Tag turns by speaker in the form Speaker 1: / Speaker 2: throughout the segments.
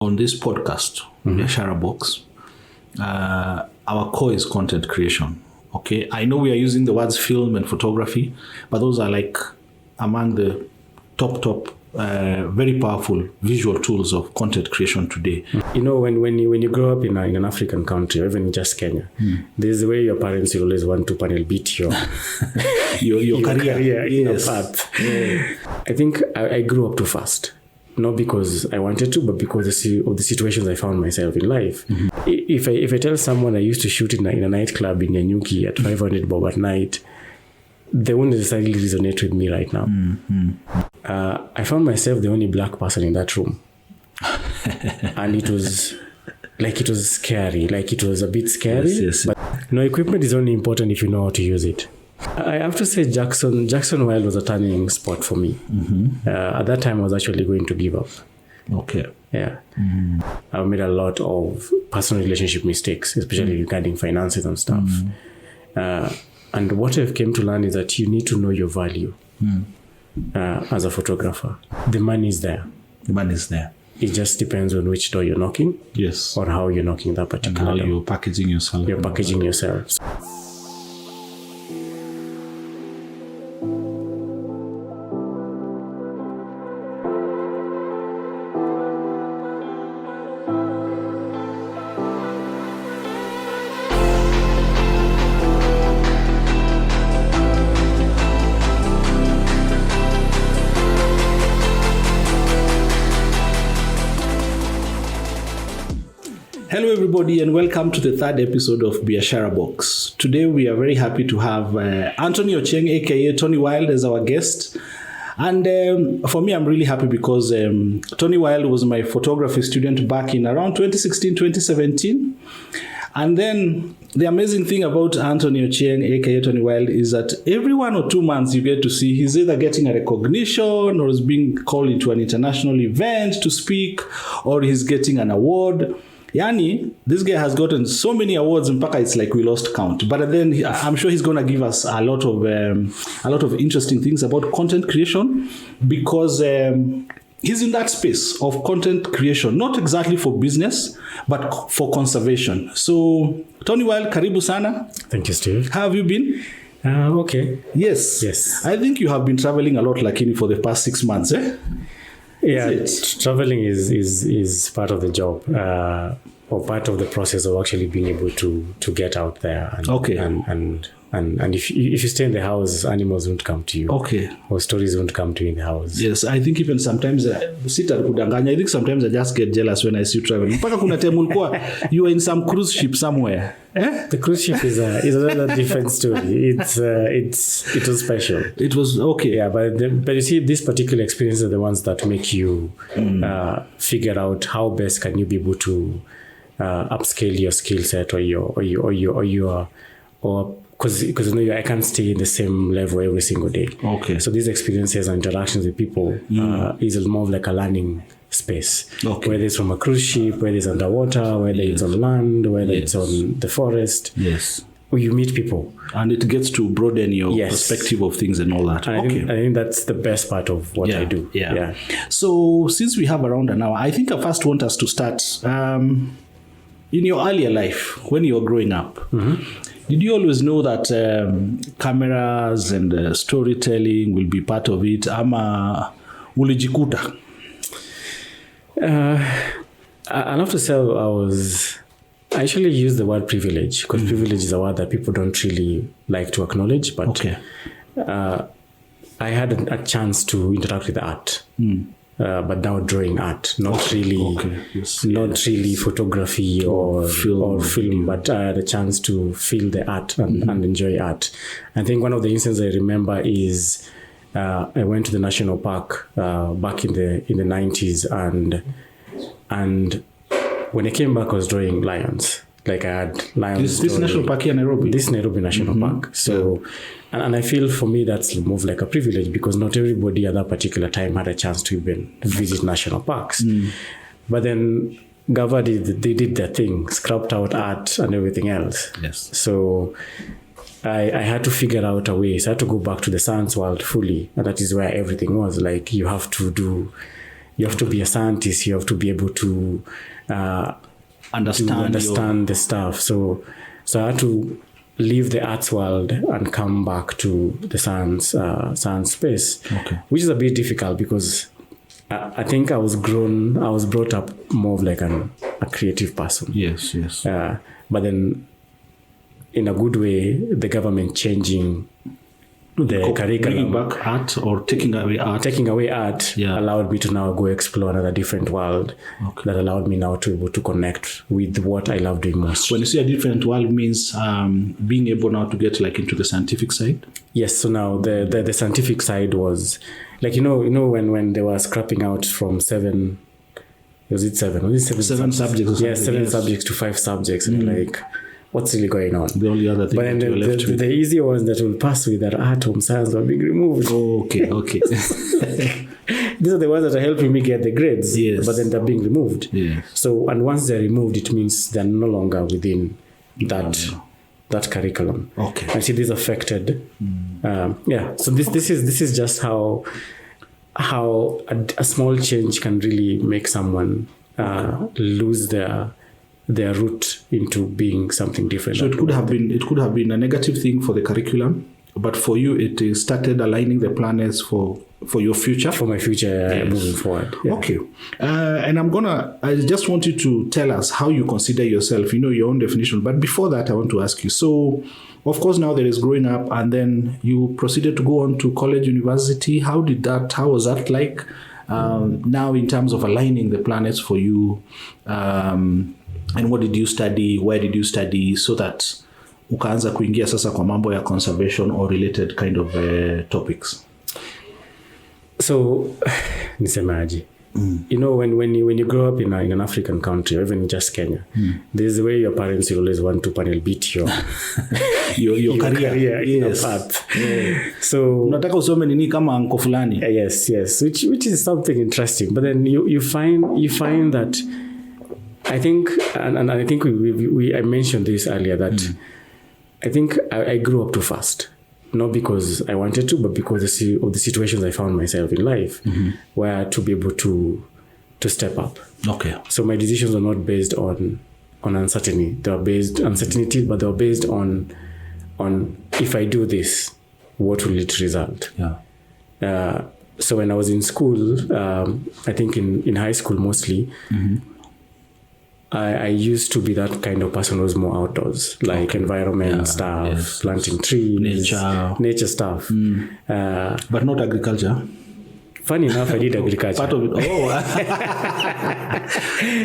Speaker 1: On this podcast, Biashara Box, our core is content creation. Okay, I know we are using the words film and photography, but those are like among the top, very powerful visual tools of content creation today.
Speaker 2: You know, when you grow up in an African country, or even in just Kenya, there's the way your parents will always want to panel beat your
Speaker 1: your career,
Speaker 2: yes. Your path. Yeah. I think I grew up too fast. Not because I wanted to, but because of the situations I found myself in life. If I tell someone I used to shoot in a nightclub in Nyanyuki at 500 bob at night, they won't necessarily resonate with me right now. I found myself the only black person in that room. And it was scary. Like, it was a bit scary.
Speaker 1: Yes.
Speaker 2: But equipment is only important if you know how to use it. I have to say Jackson Wild was a turning spot for me. At that time, I was actually going to give up.
Speaker 1: Okay.
Speaker 2: Yeah. I made a lot of personal relationship mistakes, especially regarding finances and stuff. And what I've came to learn is that you need to know your value as a photographer. The money is there. It just depends on which door you're knocking.
Speaker 1: Yes.
Speaker 2: Or how you're knocking that particular door.
Speaker 1: How you're packaging yourself.
Speaker 2: You're packaging yourself.
Speaker 1: Hello everybody and welcome to the third episode of Biashara Box. Today we are very happy to have Anthony Ochieng aka Tony Wild as our guest. And for me, I'm really happy because Tony Wild was my photography student back in around 2016, 2017. And then the amazing thing about Anthony Ochieng aka Tony Wild is that every 1 or 2 months you get to see he's either getting a recognition or is being called into an international event to speak or he's getting an award. Yani, this guy has gotten so many awards in Paka, it's like we lost count. But then I'm sure he's going to give us a lot of interesting things about content creation because he's in that space of content creation, not exactly for business, but for conservation. So, Tony Wild, karibu sana.
Speaker 2: Thank you, Steve.
Speaker 1: How have you been?
Speaker 2: Okay.
Speaker 1: Yes. I think you have been traveling a lot, Lakini, for the past 6 months, eh?
Speaker 2: Yeah, traveling is part of the job, or part of the process of actually being able to get out there. And if you stay in the house, animals won't come to you.
Speaker 1: Okay.
Speaker 2: Or stories won't come to you in the house.
Speaker 1: Yes, I think even sometimes I just get jealous when I see you traveling. Mpaka kuna time ulikuwa you are in some cruise ship somewhere. Eh?
Speaker 2: The cruise ship is another different story. It was special.
Speaker 1: It was okay.
Speaker 2: Yeah, but you see, these particular experiences are the ones that make you figure out how best can you be able to upscale your skill set because I can't stay in the same level every single day.
Speaker 1: Okay.
Speaker 2: So these experiences and interactions with people is more of like a learning space.
Speaker 1: Okay.
Speaker 2: Whether it's from a cruise ship, whether it's underwater, whether it's on land, whether it's on the forest.
Speaker 1: Yes.
Speaker 2: Where you meet people.
Speaker 1: And it gets to broaden your perspective of things and all that.
Speaker 2: I think that's the best part of what I do.
Speaker 1: Yeah. So since we have around an hour, I think I first want us to start in your earlier life, when you were growing up. Did you always know that cameras and storytelling will be part of it? Ama ulijikuta?
Speaker 2: I'll have to say I actually use the word privilege because privilege is a word that people don't really like to acknowledge. But
Speaker 1: okay.
Speaker 2: I had a chance to interact with art. But now drawing art, not really photography or film, but I had a chance to feel the art and enjoy art. I think one of the instances I remember is I went to the national park back in the 90s, and when I came back, I was drawing lions. Like I had lions.
Speaker 1: This national park here in Nairobi?
Speaker 2: This Nairobi National Park. So, and I feel for me that's more of like a privilege because not everybody at that particular time had a chance to even visit national parks. But then Gava they did their thing, scrapped out art and everything else.
Speaker 1: Yes.
Speaker 2: So I had to figure out a way. So I had to go back to the science world fully, and that is where everything was. Like you have to do You have to be a scientist. You have to be able to understand the stuff. So I had to leave the arts world and come back to the science space, which is a bit difficult because I think I was brought up more of like a creative person.
Speaker 1: Yes.
Speaker 2: But then, in a good way, the government changing the curriculum,
Speaker 1: bringing back art or taking away art,
Speaker 2: allowed me to now go explore another different world that allowed me now to be able to connect with what I love doing most.
Speaker 1: When you say a different world, means being able now to get like into the scientific side.
Speaker 2: Yes. So now the scientific side was like when they were scrapping out from seven. Was it seven subjects? Yeah, seven subjects to 5 subjects, and like, what's really going on?
Speaker 1: The only other thing
Speaker 2: but then the easier ones that will pass with that art, home science, were being removed.
Speaker 1: Oh, okay.
Speaker 2: These are the ones that are helping me get the grades.
Speaker 1: Yes.
Speaker 2: But then they're being removed.
Speaker 1: Yeah.
Speaker 2: So, and once they're removed, it means they're no longer within that curriculum.
Speaker 1: Okay.
Speaker 2: And see, this affected. So this is just how a small change can really make someone lose their route into being something different.
Speaker 1: So it could have been a negative thing for the curriculum, but for you it started aligning the planets for your future.
Speaker 2: For my future, moving forward. Yeah.
Speaker 1: Okay. And I just want you to tell us how you consider yourself, your own definition. But before that, I want to ask you, so of course now there is growing up, and then you proceeded to go on to college, university. How was that like? Now in terms of aligning the planets for you, and what did you study? Where did you study? So that ukaanza kuingia sasa kwa mambo ya conservation or related kind of topics.
Speaker 2: So, nisemaji. When you grow up in an African country, or even just Kenya, there's a way your parents will always want to panel beat your career
Speaker 1: yes.
Speaker 2: path. Yeah. So
Speaker 1: unataka usome nini kama anko fulani.
Speaker 2: Yes, which is something interesting. But then you find that I think, and I think I mentioned this earlier, that I think I grew up too fast. Not because I wanted to, but because of the situations I found myself in life, where to be able to step up.
Speaker 1: Okay.
Speaker 2: So my decisions were not based on uncertainty. They were based on uncertainty, but they were based on if I do this, what will it result?
Speaker 1: Yeah.
Speaker 2: So when I was in school, I think in high school mostly, I used to be that kind of person who was more outdoors, like environment stuff, planting trees, nature stuff.
Speaker 1: But not agriculture.
Speaker 2: Funny enough, I did agriculture.
Speaker 1: Part of it.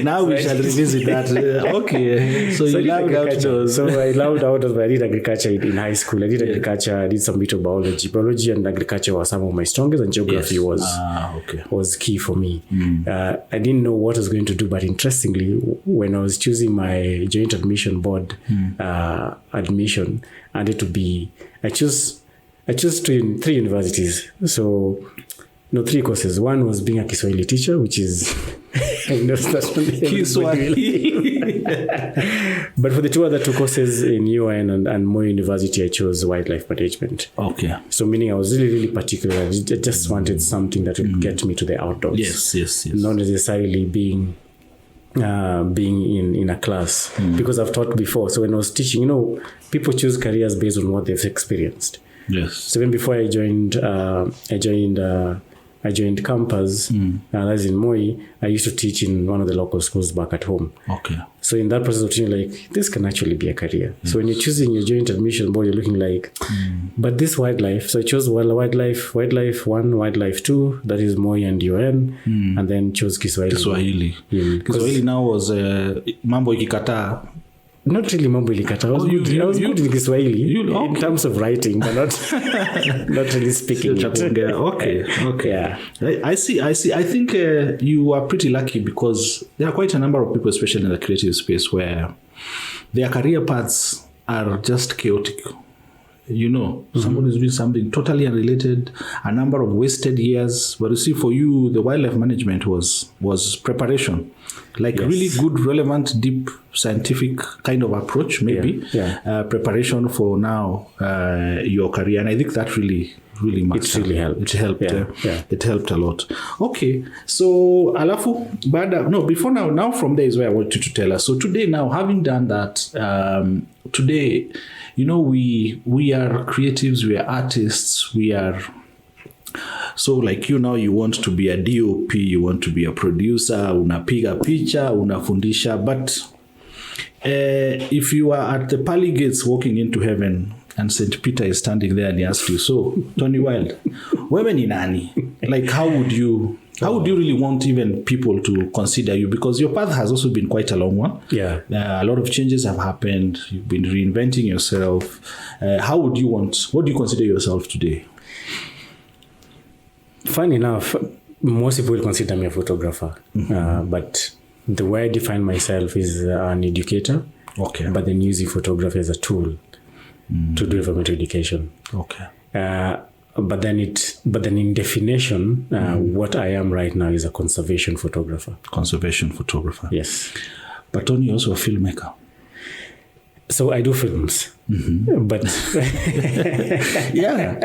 Speaker 1: Now we shall revisit that. Okay. So you loved outdoors.
Speaker 2: So I loved outdoors, but I did agriculture in high school. I did agriculture. I did some bit of biology. Biology and agriculture were some of my strongest, and geography was key for me. I didn't know what I was going to do, but interestingly, when I was choosing my joint admission board admission, I chose 3 universities. So 3 courses. One was being a Kiswahili teacher, which is Kiswahili. But for the 2 other 2 courses in UIN and Moi University, I chose wildlife management.
Speaker 1: Okay.
Speaker 2: So meaning I was really, really particular. I just wanted something that would get me to the outdoors.
Speaker 1: Yes.
Speaker 2: Not necessarily being in a class, because I've taught before. So when I was teaching, people choose careers based on what they've experienced.
Speaker 1: Yes.
Speaker 2: So even before I joined campus, that's in Moi. I used to teach in one of the local schools back at home.
Speaker 1: Okay.
Speaker 2: So in that process of teaching, like, this can actually be a career. Yes. So when you're choosing your joint admission board, you're looking like, but this wildlife. So I chose wildlife 1, wildlife 2, that is Moi and UN, and then chose Kiswahili.
Speaker 1: Kiswahili now was mambo ikikataa.
Speaker 2: Not really mambo ilikata. I was good in Kiswahili in terms of writing, but not really speaking.
Speaker 1: Okay.
Speaker 2: Yeah.
Speaker 1: I see. I think you are pretty lucky, because there are quite a number of people, especially in the creative space, where their career paths are just chaotic. Someone is doing something totally unrelated, a number of wasted years. But you see, for you, the wildlife management was preparation, like really good, relevant, deep, scientific kind of approach, maybe.
Speaker 2: Yeah.
Speaker 1: Preparation for now your career, and I think that really really matter.
Speaker 2: It really helped.
Speaker 1: It helped.
Speaker 2: Yeah.
Speaker 1: It helped a lot. Okay. So, alafu, before now from there is where I want you to tell us. So today now, having done that, today, we are creatives, we are artists, we are... So like now you want to be a DOP, you want to be a producer, unapiga picha, unafundisha, but if you are at the pearly gates walking into heaven and St. Peter is standing there and he asks you, so Tony Wild, wewe ni nani? Like how would you really want even people to consider you? Because your path has also been quite a long one.
Speaker 2: Yeah.
Speaker 1: A lot of changes have happened. You've been reinventing yourself. What do you consider yourself today?
Speaker 2: Funny enough, most people will consider me a photographer. But the way I define myself is an educator.
Speaker 1: Okay.
Speaker 2: But then using photography as a tool to do environmental education.
Speaker 1: Okay.
Speaker 2: But then in definition, what I am right now is a conservation photographer.
Speaker 1: Conservation photographer.
Speaker 2: Yes.
Speaker 1: But Tony, you're also a filmmaker.
Speaker 2: So I do films, but
Speaker 1: yeah.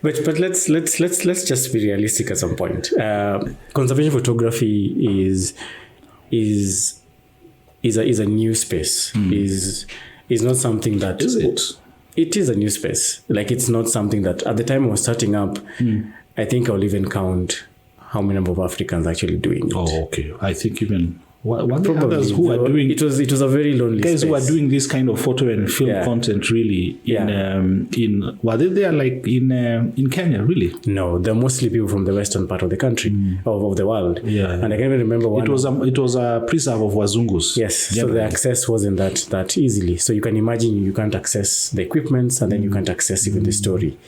Speaker 2: But let's just be realistic at some point. Conservation photography is a new space. Is not something that
Speaker 1: is it.
Speaker 2: It is a new space. Like it's not something that at the time I was starting up. I think I'll even count how many number of Africans actually doing it.
Speaker 1: Oh, okay. I think even. What
Speaker 2: Probably
Speaker 1: others who are doing
Speaker 2: it was a very lonely
Speaker 1: guys
Speaker 2: space.
Speaker 1: who are doing this kind of photo and film content really in were they there like in Kenya really?
Speaker 2: No, they're mostly people from the western part of the country of the world.
Speaker 1: Yeah,
Speaker 2: and I can even remember one.
Speaker 1: It was a preserve of Wazungus.
Speaker 2: Yes, so the access wasn't that easily. So you can imagine you can't access the equipments and then you can't access even the story.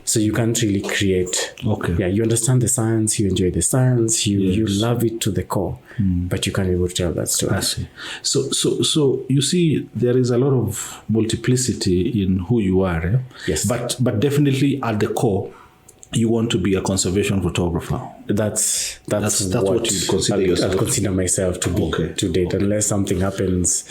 Speaker 2: So you can't really create.
Speaker 1: Okay.
Speaker 2: Yeah, you understand the science, you enjoy the science, you love it to the core, but you can't be able to tell that story.
Speaker 1: I see. So you see, there is a lot of multiplicity in who you are. Eh?
Speaker 2: Yes.
Speaker 1: But definitely at the core, you want to be a conservation photographer.
Speaker 2: That's
Speaker 1: what you consider yourself.
Speaker 2: I consider myself to be to date, unless something happens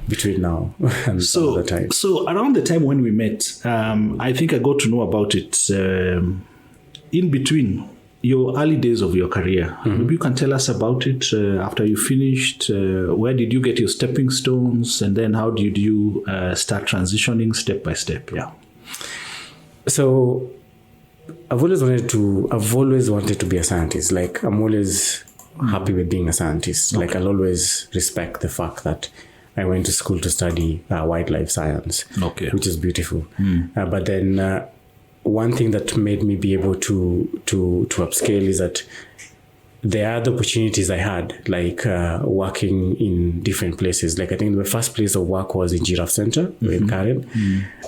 Speaker 2: between now and the time.
Speaker 1: So around the time when we met, I think I got to know about it in between your early days of your career. Maybe you can tell us about it after you finished. Where did you get your stepping stones, and then how did you start transitioning step by step? Yeah.
Speaker 2: So I've always wanted to be a scientist. Like I'm always happy with being a scientist. Okay. Like I'll always respect the fact that I went to school to study wildlife science, which is beautiful. But then one thing that made me be able to upscale is that there are other opportunities I had, like working in different places. Like I think the first place of work was in Giraffe Center in Karen.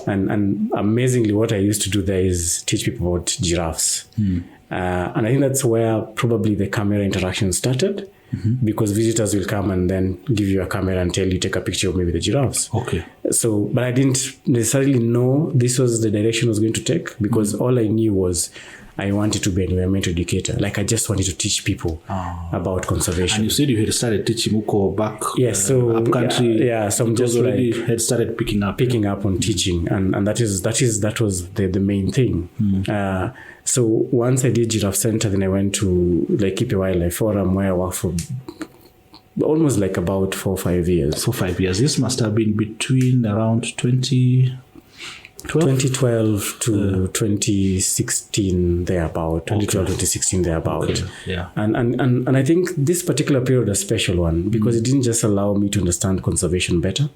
Speaker 2: And amazingly, what I used to do there is teach people about giraffes. And I think that's where probably the camera interaction started, because visitors will come and then give you a camera and tell you, take a picture of maybe the giraffes. Okay. So, but I didn't necessarily know this was the direction I was going to take, because all I knew was I wanted to be an environmental educator. Like I just wanted to teach people about conservation.
Speaker 1: And you said you had started teaching Uko back
Speaker 2: up country. Yeah, so I'm just
Speaker 1: already had started picking up on
Speaker 2: teaching, and that was the main thing. So once I did Giraffe Center, then I went to like Keep a Wildlife Forum, where I worked for almost like about 4 or 5 years.
Speaker 1: 4 or 5 years. This must have been between around
Speaker 2: 2012 to 2016 thereabout. 2016 thereabout. Okay.
Speaker 1: Yeah.
Speaker 2: And I think this particular period was a special one, because it didn't just allow me to understand conservation better,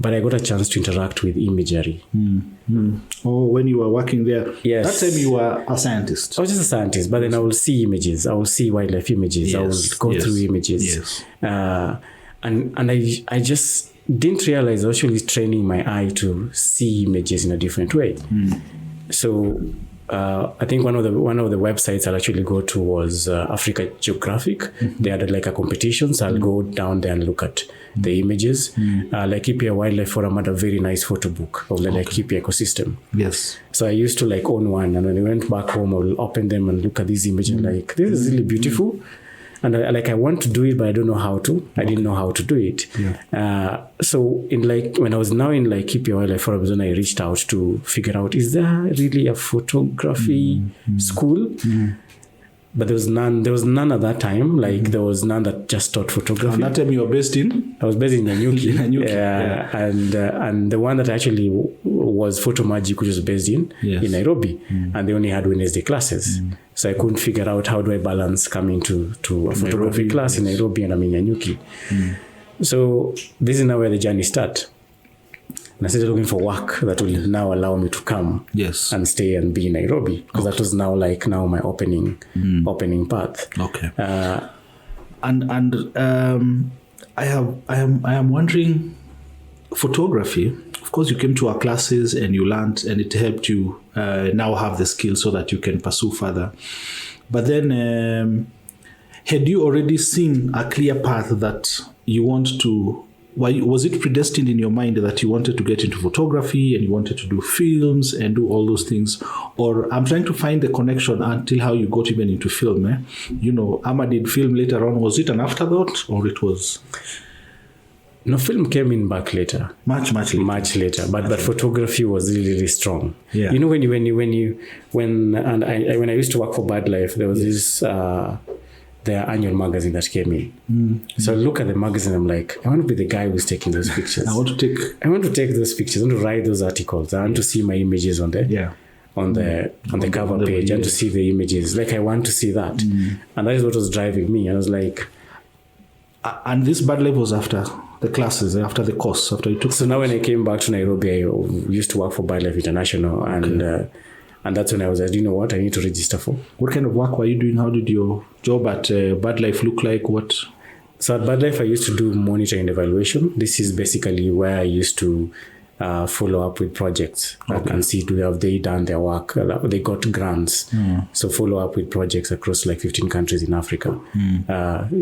Speaker 2: but I got a chance to interact with imagery.
Speaker 1: Oh, when you were working there?
Speaker 2: Yes.
Speaker 1: That time you were a scientist.
Speaker 2: I was just a scientist, but then I will see images. I will see wildlife images. I will go through images.
Speaker 1: Yes.
Speaker 2: And I just didn't realize I was actually training my eye to see images in a different way. So I think one of the websites I'll actually go to was Africa Geographic. They had like a competition, so I'll go down there and look at the images. Laikipia Wildlife Forum had a very nice photo book of the Laikipia ecosystem.
Speaker 1: Yes.
Speaker 2: So I used to like own one, and when I went back home, I will open them and look at these images like, this is really beautiful. And I want to do it, but I don't know how to. I didn't know how to do it. So when I was now in Keep Your Wildlife Forum, I reached out to figure out, is there really a photography school? But there was none. There was none at that time. There was none that just taught photography.
Speaker 1: And that time you were based in?
Speaker 2: I was based in Nanyuki. And the one that actually was Photo Magic, which was based in Nairobi. And they only had Wednesday classes. So I couldn't figure out how do I balance coming to a photography class in Nairobi and I'm in Nanyuki. So this is now where the journey starts. And I started looking for work that will now allow me to come and stay and be in Nairobi, because that was now my opening path.
Speaker 1: Okay. I am wondering, photography. Of course, you came to our classes and you learned, and it helped you now have the skills so that you can pursue further. But then, had you already seen a clear path that you want to? Was it predestined in your mind that you wanted to get into photography and you wanted to do films and do all those things? Or I'm trying to find the connection until how you got even into film. Amma did film later on. Was it an afterthought or it was?
Speaker 2: No, film came in back later.
Speaker 1: Much later.
Speaker 2: But photography was really, really strong.
Speaker 1: Yeah.
Speaker 2: When I used to work for Bad Life, there was this their annual magazine that came in. So I look at the magazine, I'm like, I want to be the guy who's taking those pictures. I want to take those pictures. I want to write those articles. I want to see my images on the cover page. I want to see the images. I want to see that. And that is what was driving me. I was like,
Speaker 1: and this Bad Life was after the classes, after the course, after you took.
Speaker 2: So now when I came back to Nairobi, I used to work for Bad Life International, and that's when I was like, you know what, I need to register for.
Speaker 1: What kind of work were you doing? How did your job at Bad Life look like? What?
Speaker 2: So at Bad Life, I used to do monitoring and evaluation. This is basically where I used to follow up with projects and see have they done their work. They got grants. So follow up with projects across 15 countries in Africa.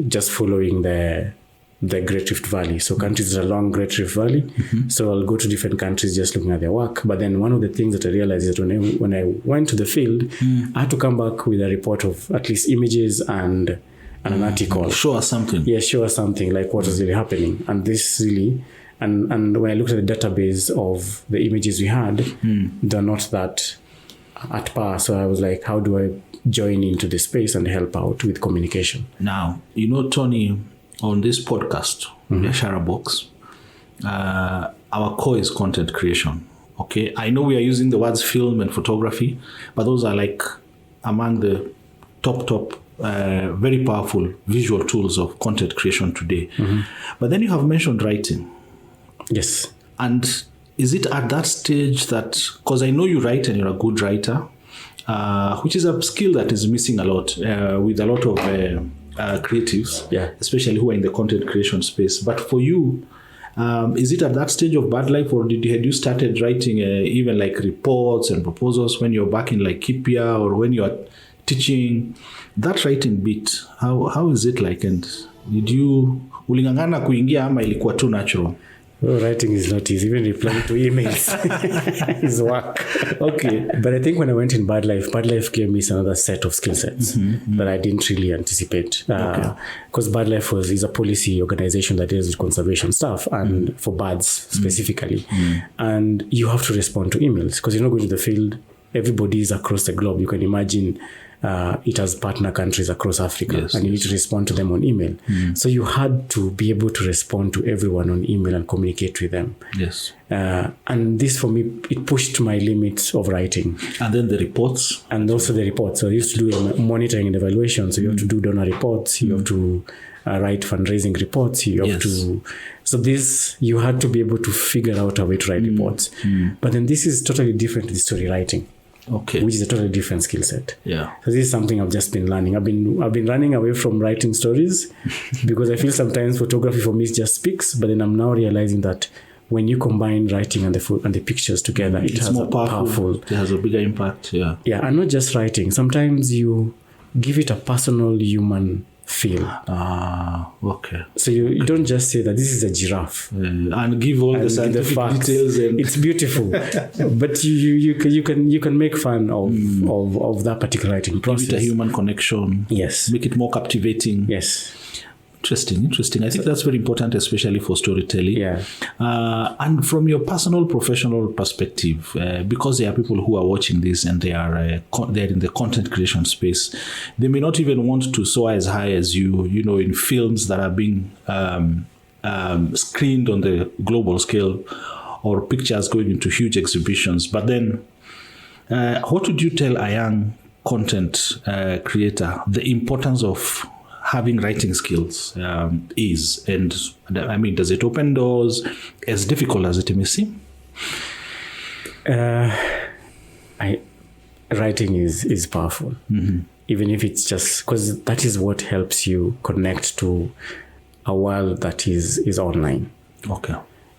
Speaker 2: Just following the Great Rift Valley. So countries that are along Great Rift Valley. So I'll go to different countries just looking at their work. But then one of the things that I realized is that when I went to the field, I had to come back with a report of at least images and an article.
Speaker 1: Show us something.
Speaker 2: Yeah, show us something, like what was really happening. And this really, and when I looked at the database of the images we had, they're not that at par. So I was like, how do I join into the space and help out with communication?
Speaker 1: Now, Tony, on this podcast, Biashara Box, our core is content creation. Okay, I know we are using the words film and photography, but those are among the top very powerful visual tools of content creation today. But then you have mentioned writing.
Speaker 2: Yes.
Speaker 1: And is it at that stage that, because I know you write and you're a good writer, which is a skill that is missing a lot with a lot of creatives, especially who are in the content creation space. But for you, is it at that stage of Bad Life, or had you started writing even reports and proposals when you're back in Kipia, or when you're teaching? That writing bit, how is it like? And did you ulingangana kuingia ama ilikuwa too natural?
Speaker 2: Well, writing is not easy. Even replying to emails is work. Okay. But I think when I went in Bad Life gave me another set of skill sets that I didn't really anticipate. Because Bad Life is a policy organization that deals with conservation stuff, and for birds specifically. And you have to respond to emails because you're not going to the field. Everybody is across the globe. You can imagine it has partner countries across Africa, and you need to respond to them on email. So you had to be able to respond to everyone on email and communicate with them.
Speaker 1: Yes.
Speaker 2: And this, for me, it pushed my limits of writing.
Speaker 1: And then the reports.
Speaker 2: And also the reports. So I used to do monitoring and evaluation. So you have to do donor reports. You have to write fundraising reports. You have to... So this, you had to be able to figure out a way to write reports. But then this is totally different with story writing.
Speaker 1: Okay.
Speaker 2: Which is a totally different skill set.
Speaker 1: Yeah.
Speaker 2: So this is something I've just been learning. I've been running away from writing stories because I feel sometimes photography for me just speaks, but then I'm now realizing that when you combine writing and the pictures together, it has more powerful. It
Speaker 1: has a bigger impact. Yeah.
Speaker 2: Yeah, and not just writing. Sometimes you give it a personal human feel.
Speaker 1: Okay.
Speaker 2: So you don't just say that this is a giraffe
Speaker 1: and give all the scientific details. And
Speaker 2: it's beautiful, but you can make fun of that particular writing process.
Speaker 1: Give it a human connection.
Speaker 2: Yes.
Speaker 1: Make it more captivating.
Speaker 2: Yes.
Speaker 1: Interesting. I think that's very important, especially for storytelling.
Speaker 2: Yeah.
Speaker 1: And from your personal, professional perspective, because there are people who are watching this and they are they're in the content creation space, they may not even want to soar as high as you in films that are being screened on the global scale, or pictures going into huge exhibitions. But then, what would you tell a young content creator the importance of having writing skills is? And I mean, does it open doors, as difficult as it may seem?
Speaker 2: Writing is powerful, even if it's just because that is what helps you connect to a world that is online.
Speaker 1: Okay.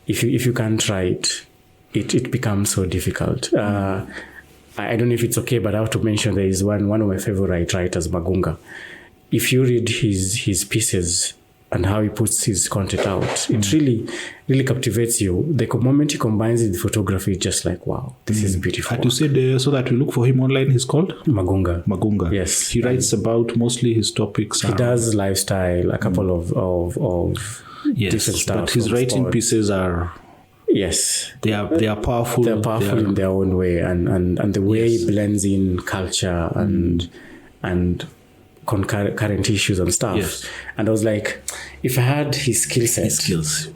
Speaker 2: If you can't write, it becomes so difficult. I don't know if it's okay, but I have to mention there is one of my favorite writers, Magunga. If you read his pieces and how he puts his content out, it really captivates you. The moment he combines it with photography, it's just like, wow, this is beautiful.
Speaker 1: Had you said so that we look for him online, he's called?
Speaker 2: Magunga. Yes.
Speaker 1: He writes about mostly his topics.
Speaker 2: He does lifestyle, a couple of different stuff.
Speaker 1: But his writing pieces are...
Speaker 2: Yes.
Speaker 1: They are powerful.
Speaker 2: They're powerful in their own way. And the way he blends in culture and current issues and stuff.
Speaker 1: Yes.
Speaker 2: And I was like, if I had his skill set,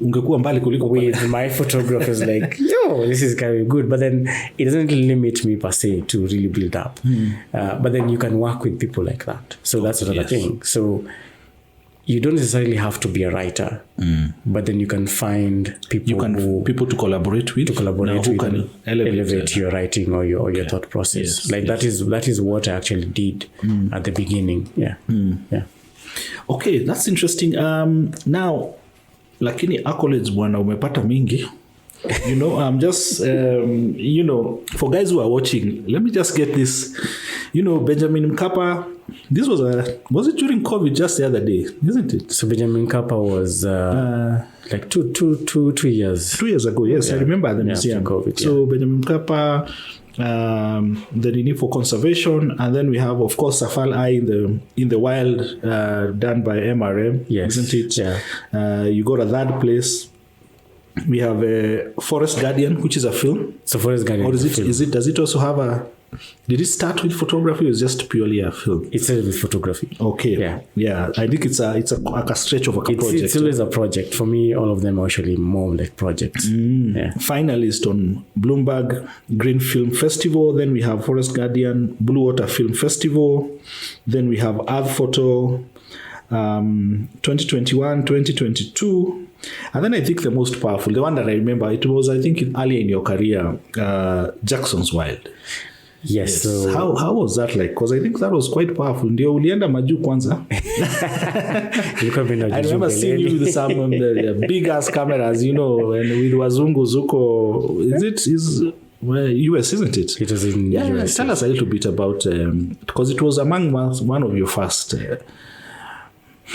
Speaker 1: ungekuwa mbali kuliko
Speaker 2: with my photographers, like, yo, this is kind of good. But then it doesn't limit me per se to really build up. But then you can work with people like that. So that's another thing. So you don't necessarily have to be a writer, but then you can find people
Speaker 1: to collaborate with,
Speaker 2: who can elevate your writing or your thought process. That is what I actually did at the beginning. Yeah.
Speaker 1: Okay, that's interesting. Now, lakini accolades bwana umepata mingi. I'm just, for guys who are watching, let me just get this. Benjamin Mkapa, this was it during COVID just the other day, isn't it?
Speaker 2: So Benjamin Mkapa was like 2 years.
Speaker 1: 2 years ago, yes. I remember the museum.
Speaker 2: COVID,
Speaker 1: So Benjamin Mkapa, the need for conservation, and then we have, of course, Safal Eye in the wild, done by MRM, isn't it?
Speaker 2: Yeah.
Speaker 1: You go to that place. We have a Forest Guardian, which is a film.
Speaker 2: So Forest Guardian,
Speaker 1: or does it also have did it start with photography or is it just purely a film?
Speaker 2: It started with photography.
Speaker 1: Okay. Yeah. I think it's a stretch of a project.
Speaker 2: It's always a project. For me, all of them are actually more like projects. Yeah.
Speaker 1: Finalist on Bloomberg Green Film Festival. Then we have Forest Guardian, Blue Water Film Festival. Then we have Earth Photo 2021, 2022. And then I think the most powerful, the one that I remember, it was, I think, early in your career, Jackson's Wild.
Speaker 2: Yes. So
Speaker 1: how was that like? Because I think that was quite powerful. Ndio ulienda majuu kwanza. I remember seeing you with some of the big ass cameras, and with Wazungu Zuko. Is US, isn't it?
Speaker 2: It was in US.
Speaker 1: Tell us a little bit about, because it was among one of your first.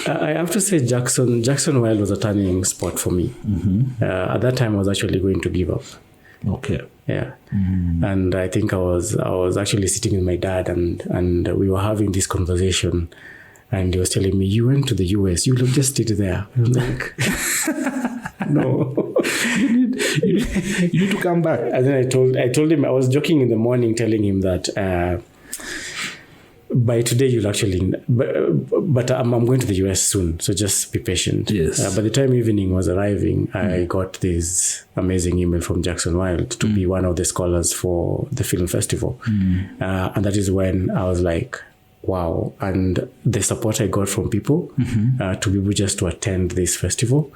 Speaker 2: I have to say Jackson Wild was a turning spot for me. At that time, I was actually going to give up.
Speaker 1: Okay.
Speaker 2: Yeah. And I think I was actually sitting with my dad and we were having this conversation and he was telling me, you went to the US, you would have just stayed there. I'm like, no.
Speaker 1: you need to come back.
Speaker 2: And then I told him, I was joking in the morning telling him that by today you'll actually, but I'm going to the US soon, so just be patient.
Speaker 1: Yes.
Speaker 2: By the time evening was arriving, I got this amazing email from Jackson Wild to be one of the scholars for the film festival. And that is when I was like, wow. And the support I got from people to be able just to attend this festival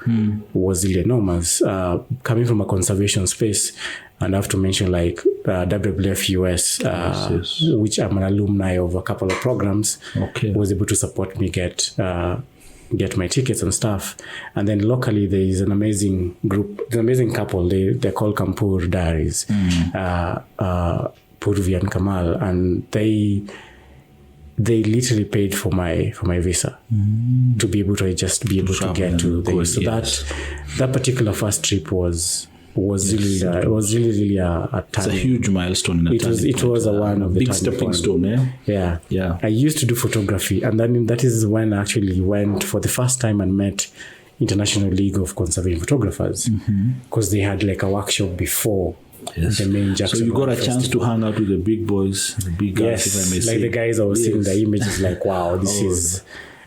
Speaker 2: was really enormous. Coming from a conservation space, and I have to mention like WWF US, which I'm an alumni of a couple of programs, was able to support me get my tickets and stuff. And then locally, there is an amazing group, an amazing couple. They're called Kampur Diaries, Purvi and Kamal, and they they literally paid for my visa to be able to get to the US. So that particular first trip was really a
Speaker 1: it's a huge milestone.
Speaker 2: It was one of the
Speaker 1: big stepping stone.
Speaker 2: Yeah. I used to do photography, and then that is when I actually went for the first time and met International League of Conservation Photographers, because they had like a workshop before the main Jackson.
Speaker 1: So you got a chance to hang out with the big boys, the big guys, if I may say.
Speaker 2: Like the guys I was seeing the images, like wow, this is,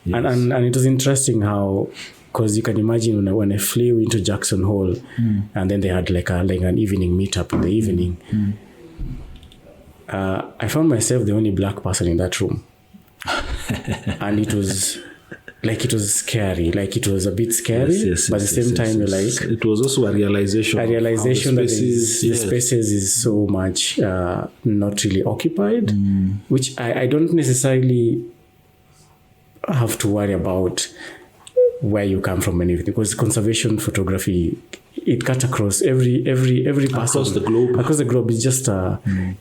Speaker 2: and it was interesting how. Because you can imagine when I flew into Jackson Hole, and then they had like an evening meetup in the evening. I found myself the only black person in that room, and it was scary. Like it was a bit scary, but at the same time, you're like,
Speaker 1: it was also a realization
Speaker 2: that the spaces is so much not really occupied, which I don't necessarily have to worry about where you come from, anything, because conservation photography, it cut across every person
Speaker 1: across the globe.
Speaker 2: It's just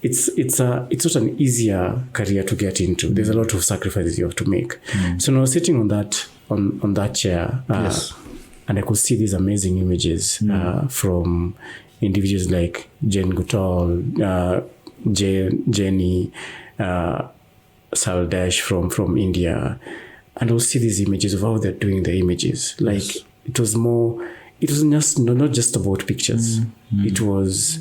Speaker 2: it's not an easier career to get into. There's a lot of sacrifices you have to make. So now sitting on that chair, and I could see these amazing images from individuals like Jane Goodall, Jenny, Saldesh from India. And I'll see these images of how they're doing the images. Like it was just not just about pictures. It was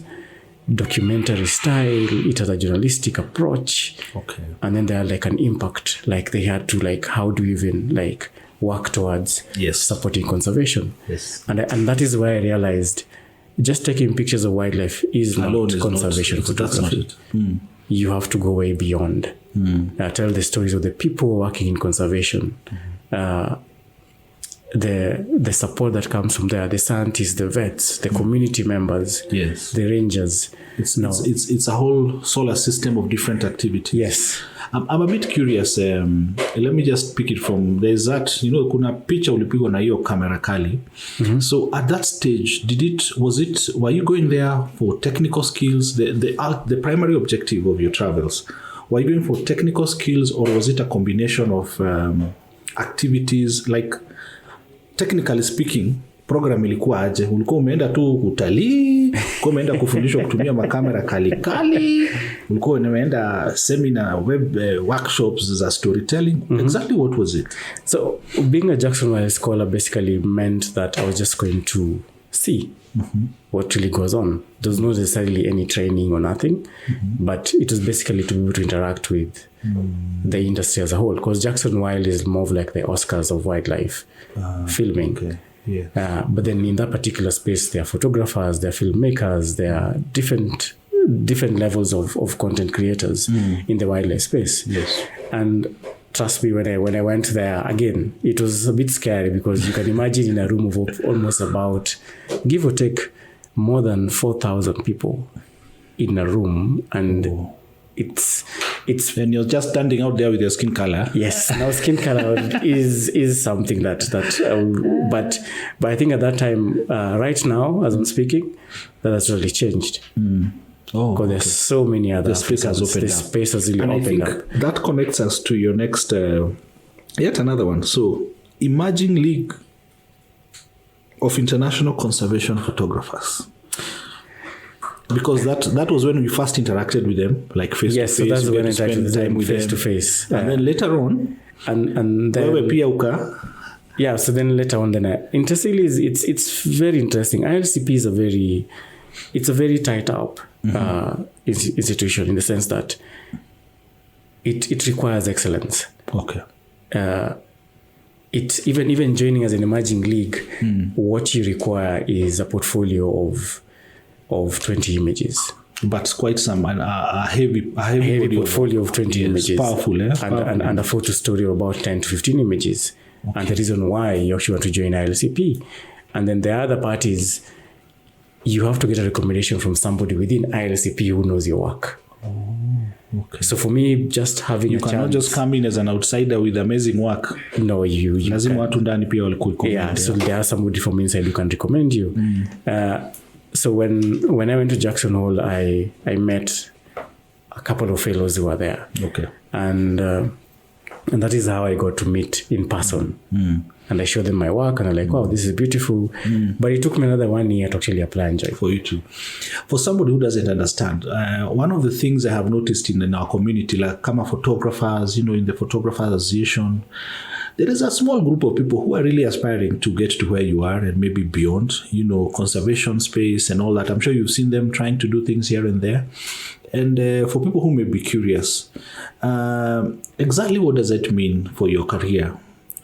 Speaker 2: documentary style. It has a journalistic approach.
Speaker 1: Okay.
Speaker 2: And then they had like an impact. Like they had to like, how do you even like work towards supporting conservation?
Speaker 1: Yes.
Speaker 2: And that is why I realized just taking pictures of wildlife is not conservation photography.
Speaker 1: That's not it.
Speaker 2: You have to go way beyond. Tell the stories of the people working in conservation, the support that comes from there, the scientists, the vets, the community members, the rangers.
Speaker 1: It's a whole solar system of different activities.
Speaker 2: Yes.
Speaker 1: I'm a bit curious. Let me just pick it from, there's that, kuna picha ulipigwa na hiyo kamera kali. So at that stage, were you going there for technical skills? The primary objective of your travels, were you going for technical skills, or was it a combination of activities? Like, technically speaking, program ilikuwa aje? Ulikuwa umeenda tu utalii, ulikuwa umeenda kufundishwa kutumia makamera kali, ulikuwa umeenda seminar, web workshops za storytelling. Exactly what was it?
Speaker 2: So being a Jackson Wild scholar basically meant that I was just going to see what really goes on. There was not necessarily any training or nothing, but it was basically to be able to interact with the industry as a whole, because Jackson Wild is more of like the Oscars of wildlife filming.
Speaker 1: Okay.
Speaker 2: But then in that particular space, there are photographers, there are filmmakers, there are different levels of content creators in the wildlife space.
Speaker 1: Yes.
Speaker 2: And trust me, when I went there, again, it was a bit scary, because you can imagine in a room of almost about, give or take, more than 4,000 people in a room, and it's
Speaker 1: and you're just standing out there with your skin color.
Speaker 2: Yes, now skin color is something that but I think at that time, right now as I'm speaking, that has really changed. Because there's so many other
Speaker 1: space has opened up.
Speaker 2: The space has really opened up.
Speaker 1: That connects us to your next, yet another one. So, Emerging League of International Conservation Photographers. Because that was when we first interacted with them, like face to face.
Speaker 2: Yes, so that's when I interacted with them face to face.
Speaker 1: And then later on,
Speaker 2: and then yeah. So then later on, interestingly, it's very interesting. ILCP is a very tight up institution, in the sense that it requires excellence.
Speaker 1: Okay.
Speaker 2: It even joining as an emerging league, what you require is a portfolio of 20 images.
Speaker 1: But quite some a heavy
Speaker 2: portfolio of 20 images.
Speaker 1: Powerful,
Speaker 2: and a photo story of about 10 to 15 images. Okay. And the reason why you actually want to join ILCP. And then the other part is you have to get a recommendation from somebody within ILCP who knows your work.
Speaker 1: Okay.
Speaker 2: So for me, just having
Speaker 1: you cannot just come in as an outsider with amazing work.
Speaker 2: No, you
Speaker 1: lazima watu ndani pia walikuwa.
Speaker 2: Yeah, so there are somebody from inside who can recommend you. So when I went to Jackson Hole, I met a couple of fellows who were there.
Speaker 1: Okay.
Speaker 2: And And that is how I got to meet in person. And I showed them my work and I'm like, wow, this is beautiful. But it took me another 1 year to actually apply and join.
Speaker 1: For you too. For somebody who doesn't understand, one of the things I have noticed in our community, like Kama photographers, in the Photographers Association, there is a small group of people who are really aspiring to get to where you are and maybe beyond, conservation space and all that. I'm sure you've seen them trying to do things here and there. And for people who may be curious, exactly what does it mean for your career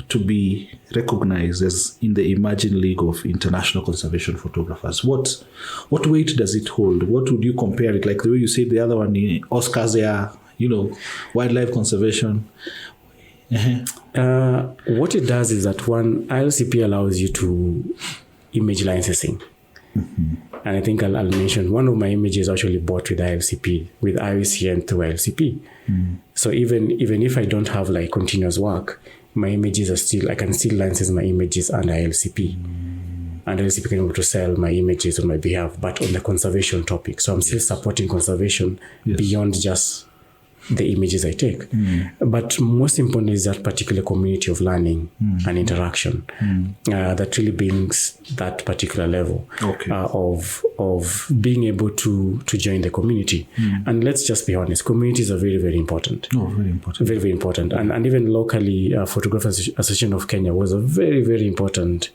Speaker 1: to be recognized as in the Emerging League of International Conservation Photographers? What weight does it hold? What would you compare it? Like the way you said the other one, Oscars there, wildlife conservation.
Speaker 2: What it does is that ILCP allows you to image licensing. And I think I'll mention one of my images actually bought with ILCP, with IUCN through ILCP. So even if I don't have like continuous work, my images are still, I can still license my images under ILCP. And ILCP can be able to sell my images on my behalf, but on the conservation topic. So I'm still supporting conservation beyond just the images I take. But most importantly is that particular community of learning and interaction that really brings that particular level of being able to join the community. And let's just be honest, communities are very, very important.
Speaker 1: Very important.
Speaker 2: Very, very important. And even locally, Photographers Association of Kenya was a very, very important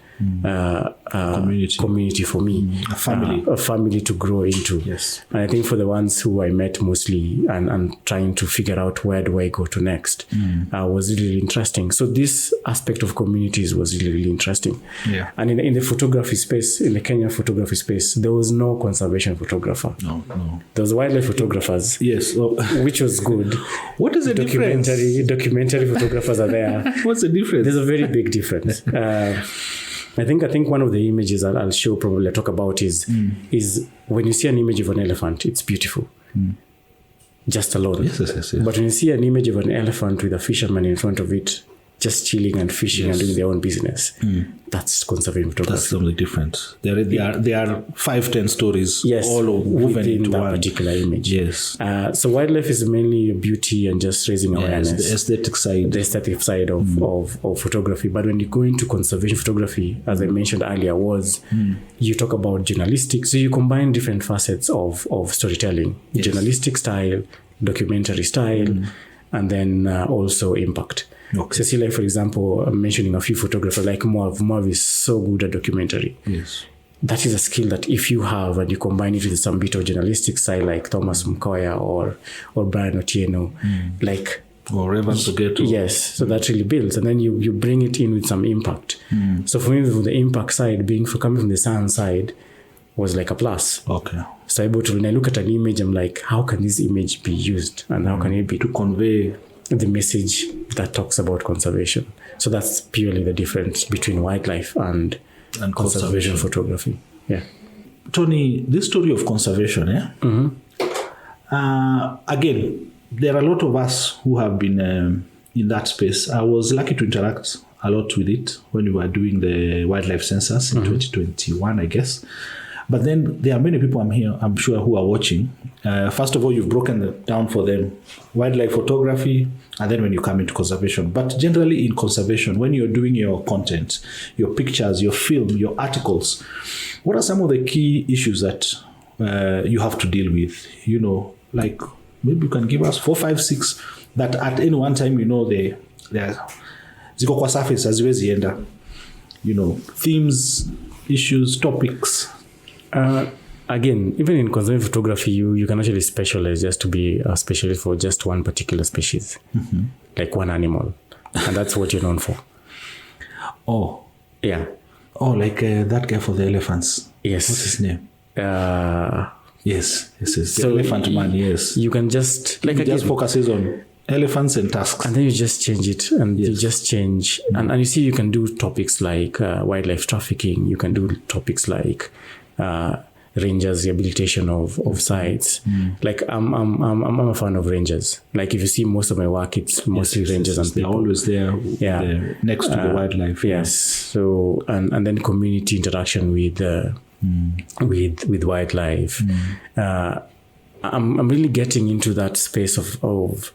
Speaker 2: community for me.
Speaker 1: A
Speaker 2: family to grow into.
Speaker 1: Yes.
Speaker 2: And I think for the ones who I met mostly and trying to figure out where do I go to next was really interesting. So this aspect of communities was really, really interesting.
Speaker 1: Yeah.
Speaker 2: And in the photography space, in the Kenyan photography space, there was no conservation photographer.
Speaker 1: No.
Speaker 2: There was wildlife photographers.
Speaker 1: Yes.
Speaker 2: Which was good.
Speaker 1: What is the difference?
Speaker 2: Documentary photographers are there.
Speaker 1: What's the difference?
Speaker 2: There's a very big difference. I think one of the images I'll show, probably talk about is when you see an image of an elephant, it's beautiful. Just alone.
Speaker 1: Yes.
Speaker 2: But when you see an image of an elephant with a fisherman in front of it, just chilling and fishing and doing their own business, that's conservation photography.
Speaker 1: That's something different. There are 5-10 stories all woven into
Speaker 2: that
Speaker 1: one
Speaker 2: particular image.
Speaker 1: Yes.
Speaker 2: So wildlife is mainly beauty and just raising awareness.
Speaker 1: The aesthetic side.
Speaker 2: The aesthetic side of photography. But when you go into conservation photography, as I mentioned earlier, you talk about journalistic. So you combine different facets of storytelling. Yes. Journalistic style, documentary style, and then also impact.
Speaker 1: Okay.
Speaker 2: So see, like, for example, I'm mentioning a few photographers like Moav is so good at documentary.
Speaker 1: Yes.
Speaker 2: That is a skill that if you have and you combine it with some bit of journalistic style like Thomas Mkoya or Brian Otieno,
Speaker 1: or Evans Ogeto.
Speaker 2: Yes, so that really builds. And then you bring it in with some impact. So for me, from the impact side, coming from the science side, was like a plus.
Speaker 1: Okay.
Speaker 2: So when I look at an image, I'm like, how can this image be used? And how can it be
Speaker 1: to convey
Speaker 2: the message that talks about conservation? So that's purely the difference between wildlife and conservation photography. Yeah.
Speaker 1: Tony, this story of conservation, again, there are a lot of us who have been in that space. I was lucky to interact a lot with it when we were doing the wildlife census in 2021, I guess. But then there are many people I'm sure, who are watching. First of all, you've broken it down for them, wildlife photography, and then when you come into conservation. But generally in conservation, when you're doing your content, your pictures, your film, your articles, what are some of the key issues that you have to deal with? Like maybe you can give us 4, 5, 6 that at any one time, they ziko kwa surface haziwezi enda. Themes, issues, topics.
Speaker 2: Again, even in conservation photography, you can actually specialize just to be a specialist for just one particular species, like one animal. And that's what you're known for.
Speaker 1: Oh.
Speaker 2: Yeah.
Speaker 1: Oh, like that guy for the elephants.
Speaker 2: Yes.
Speaker 1: What's his name? Yes.
Speaker 2: So
Speaker 1: the elephant man, yes.
Speaker 2: You can just...
Speaker 1: He just focuses on elephants and tusks.
Speaker 2: And then you just change it and you just change. And you see, you can do topics like wildlife trafficking. You can do topics like... rangers rehabilitation of sites. Like I'm a fan of rangers. Like if you see most of my work, it's mostly rangers and people.
Speaker 1: They're always there, next to the wildlife.
Speaker 2: Yes. So and then community interaction with wildlife. I'm really getting into that space of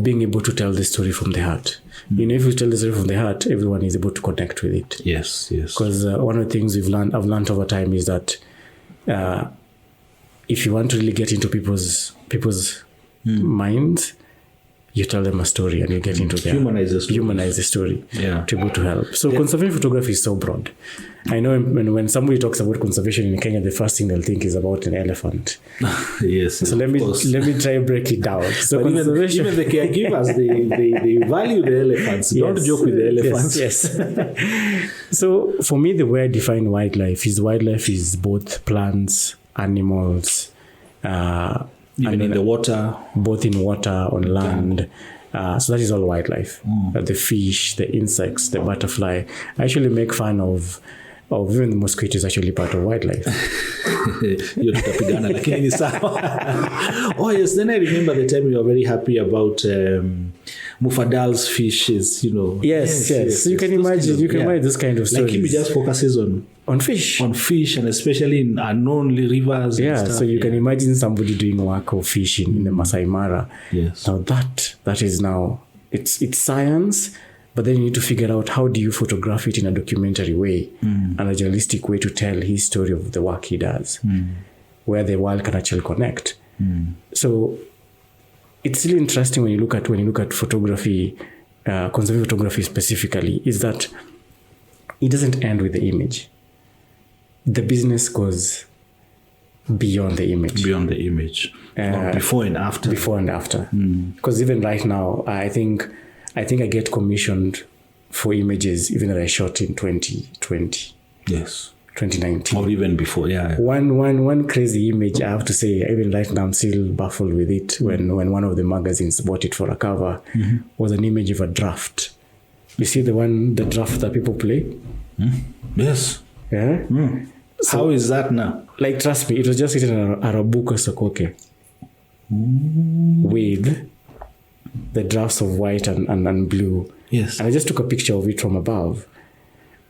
Speaker 2: being able to tell the story from the heart. If you tell the story from the heart, everyone is able to connect with it.
Speaker 1: Yes.
Speaker 2: Because one of the things I've learned over time is that if you want to really get into people's minds, you tell them a story and you get into their humanize the story to be able to help. So conservation photography is so broad. I know when somebody talks about conservation in Kenya, the first thing they'll think is about an elephant.
Speaker 1: Yes.
Speaker 2: So let me try to break it down. So conservation,
Speaker 1: even the caregivers, they value the elephants. Don't joke with the elephants.
Speaker 2: Yes. So for me, the way I define wildlife is both plants, animals,
Speaker 1: even in the water,
Speaker 2: both in water, on land. So that is all wildlife. The fish, the insects, the butterfly. I actually make fun of even the mosquito is actually part of wildlife.
Speaker 1: Oh yes, then I remember the time you were very happy about Mufadal's fishes,
Speaker 2: Yes. So you can imagine this kind of stories.
Speaker 1: Like him just focuses on fish, and especially in unknown rivers.
Speaker 2: Yeah,
Speaker 1: and stuff.
Speaker 2: So you can imagine somebody doing work of fishing in the Masai Mara.
Speaker 1: Yes.
Speaker 2: Now that is now it's science, but then you need to figure out how do you photograph it in a documentary way and a journalistic way to tell his story of the work he does, where the world can actually connect. So it's really interesting when you look at photography, conservation photography specifically, is that it doesn't end with the image. The business goes beyond the image. Before and after. Because even right now, I think I get commissioned for images even that I shot in 2020.
Speaker 1: Yes.
Speaker 2: 2019.
Speaker 1: Or even before, yeah.
Speaker 2: One crazy image, I have to say, even right now I'm still baffled with it, when one of the magazines bought it for a cover, was an image of a draft. You see the draft that people play?
Speaker 1: Yes.
Speaker 2: Yeah?
Speaker 1: So, how is that now?
Speaker 2: Like, trust me, it was just written Arabuko Sokoke with the drafts of white and blue.
Speaker 1: Yes.
Speaker 2: And I just took a picture of it from above.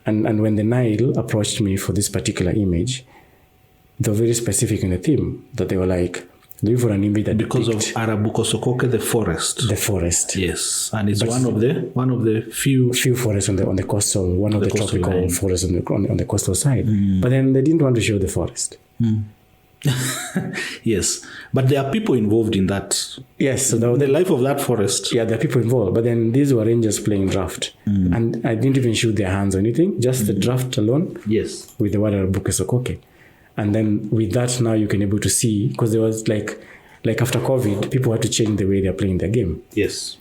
Speaker 2: And when the Nile approached me for this particular image, they were very specific in the theme, that they were like, looking for an image that
Speaker 1: because of Arabuko Sokoke, the forest. Yes, and it's one of the few
Speaker 2: forests on the coastal, one of the tropical line. Forests on the coastal side. But then they didn't want to show the forest.
Speaker 1: Yes, but there are people involved in that.
Speaker 2: Yes, so
Speaker 1: the life of that forest.
Speaker 2: Yeah, there are people involved. But then these were rangers playing draft, and I didn't even shoot their hands or anything. Just the draft alone.
Speaker 1: Yes,
Speaker 2: with the word Arabuko Sokoke. And then with that, now you can able to see, because there was like after COVID, people had to change the way they're playing their game.
Speaker 1: Yes.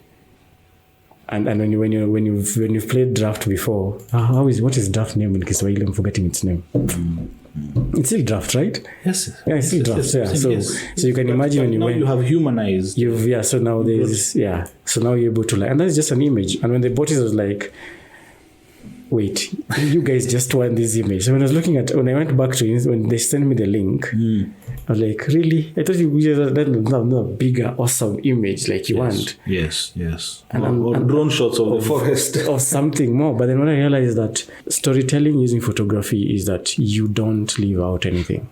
Speaker 2: And when you've played draft before, what is draft name in Kiswahili? I'm forgetting its name. It's still draft, right?
Speaker 1: Yes.
Speaker 2: Yeah, it's still draft. Yeah. So you can imagine
Speaker 1: you have humanized.
Speaker 2: So now there's So now you're able to and that's just an image. And when they bought it, I was like, wait, you guys just want this image. So when I went back to when they sent me the link, I was like, really? I thought you just had a bigger, awesome image like you want.
Speaker 1: Yes. And drone shots of the forest.
Speaker 2: Or something more. But then when I realized that storytelling using photography is that you don't leave out anything.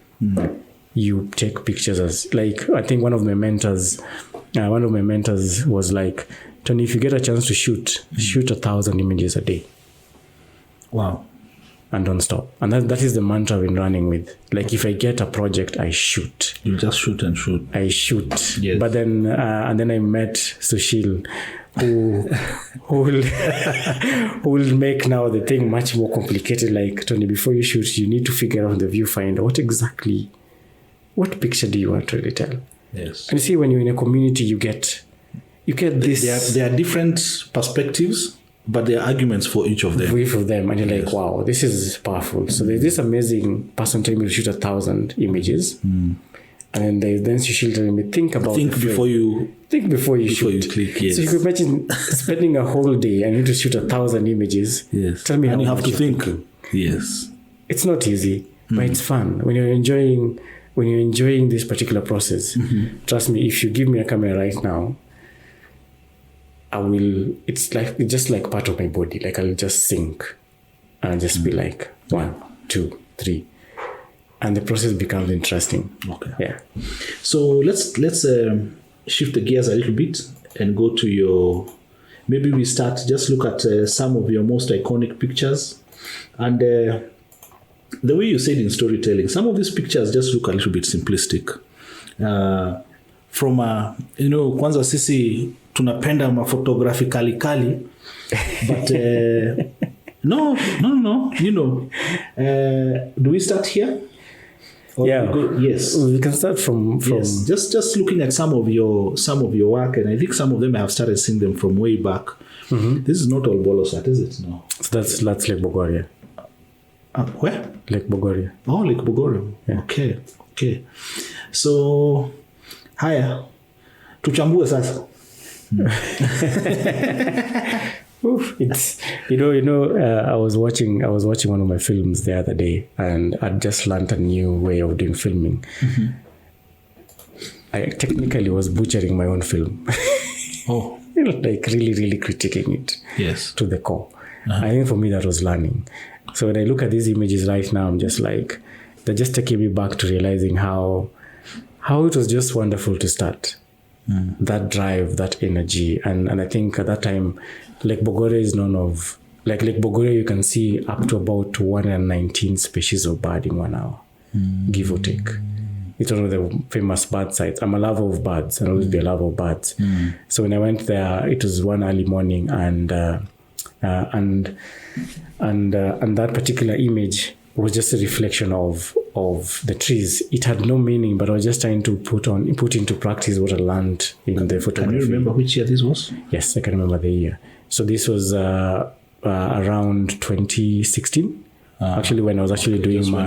Speaker 2: You take pictures as, like, I think one of my mentors was like, Tony, if you get a chance to shoot 1,000 images a day.
Speaker 1: Wow.
Speaker 2: And don't stop. And that is the mantra I've been running with. Like, if I get a project, I shoot.
Speaker 1: You just shoot and shoot.
Speaker 2: I shoot.
Speaker 1: Yes.
Speaker 2: But then, and then I met Sushil, who will make now the thing much more complicated. Like, Tony, before you shoot, you need to figure out the viewfinder. What picture do you want to really tell?
Speaker 1: Yes.
Speaker 2: And you see, when you're in a community, you get this.
Speaker 1: There are different perspectives, but there are arguments for each of them.
Speaker 2: And you're like, wow, this is powerful. So there's this amazing person telling me to shoot 1,000 images. And then Sushil telling me, think before you shoot.
Speaker 1: You click, yes.
Speaker 2: So you could imagine spending a whole day and you need to shoot 1,000 images.
Speaker 1: Yes.
Speaker 2: Tell me
Speaker 1: and
Speaker 2: how
Speaker 1: you have to think.
Speaker 2: Thinking.
Speaker 1: Yes.
Speaker 2: It's not easy, but it's fun. When you're enjoying this particular process, trust me, if you give me a camera right now, it's just like part of my body. Like, I'll just sink and I'll just be like 1, 2, 3. And the process becomes interesting.
Speaker 1: Okay.
Speaker 2: Yeah.
Speaker 1: So let's shift the gears a little bit. and go to your, maybe we start, just look at some of your most iconic pictures. And the way you said in storytelling, some of these pictures just look a little bit simplistic. From kwanza sisi tunapenda photography kali, but no, do we start here? Or yes,
Speaker 2: we can start from
Speaker 1: yes. Just looking at some of your work, and I think some of them I have started seeing them from way back. This is not all Bolosat, is it? No.
Speaker 2: So that's Lake Bogoria.
Speaker 1: Where?
Speaker 2: Lake Bogoria.
Speaker 1: Oh, Lake Bogoria. Yeah. Okay. So, haya, tuchambue sasa.
Speaker 2: It's I was watching one of my films the other day, and I just learned a new way of doing filming. I technically was butchering my own film.
Speaker 1: Oh,
Speaker 2: like really critiquing it.
Speaker 1: Yes,
Speaker 2: to the core. I think for me that was learning. So when I look at these images right now, I'm just like, they're just taking me back to realizing how it was just wonderful to start. That drive, that energy. And I think at that time, Lake Bogoria is known of, Lake Bogoria, you can see up to about 119 species of bird in 1 hour, give or take. It's one of the famous bird sites. I'm a lover of birds, and always be a lover of birds. So when I went there, it was one early morning, and that particular image was just a reflection of the trees. It had no meaning, but I was just trying to put into practice what I learned in the photography.
Speaker 1: Can you remember which year this was?
Speaker 2: Yes, I can remember the year. So this was around 2016. Actually, when I was actually doing when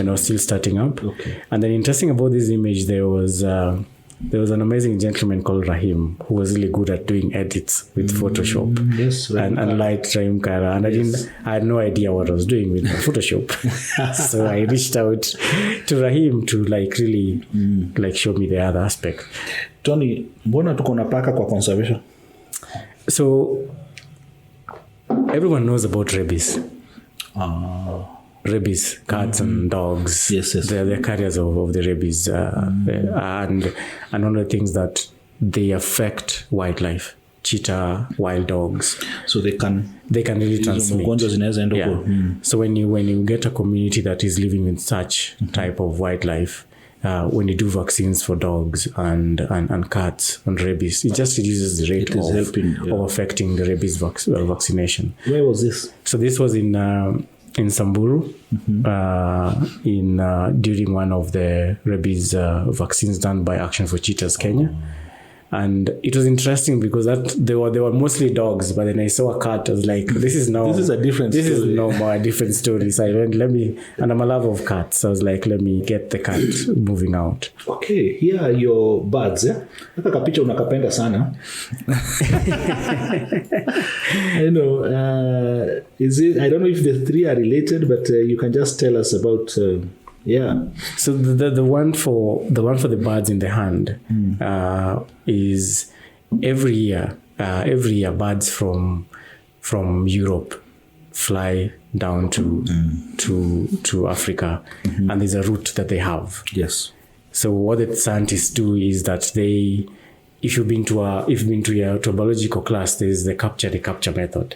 Speaker 2: I was still starting up.
Speaker 1: Okay.
Speaker 2: And then interesting about this image, there was an amazing gentleman called Rahim who was really good at doing edits with Photoshop.
Speaker 1: Yes,
Speaker 2: and light Rahim Kara. And I had no idea what I was doing with my Photoshop. So I reached out to Rahim to really show me the other aspect.
Speaker 1: Tony, mbona tuko na paka kwa conservation?
Speaker 2: So everyone knows about rabies. Rabies, cats and dogs.
Speaker 1: Yes.
Speaker 2: They're carriers of the rabies. And one of the things that they affect wildlife, cheetah, wild dogs.
Speaker 1: So they can
Speaker 2: really transmit.
Speaker 1: Yeah.
Speaker 2: So when you get a community that is living with such type of wildlife, when you do vaccines for dogs and cats on rabies, it just reduces the rate of affecting the rabies vaccination.
Speaker 1: Where was this?
Speaker 2: So this was in Samburu, during one of the rabies vaccines done by Action for Cheetahs Kenya. And it was interesting because they were mostly dogs, but then I saw a cat. I was like, this is a different story. So I went, and I'm a lover of cats. So I was like, let me get the cat moving out.
Speaker 1: Okay, here are your birds. Haka kapicha unakapenda sana. I know. I don't know if the three are related, but you can just tell us about. So
Speaker 2: the one for the birds in the hand is every year birds from Europe fly down to Africa, and there's a route that they have.
Speaker 1: Yes.
Speaker 2: So what the scientists do is that if you've been to a biological class, there's the capture method.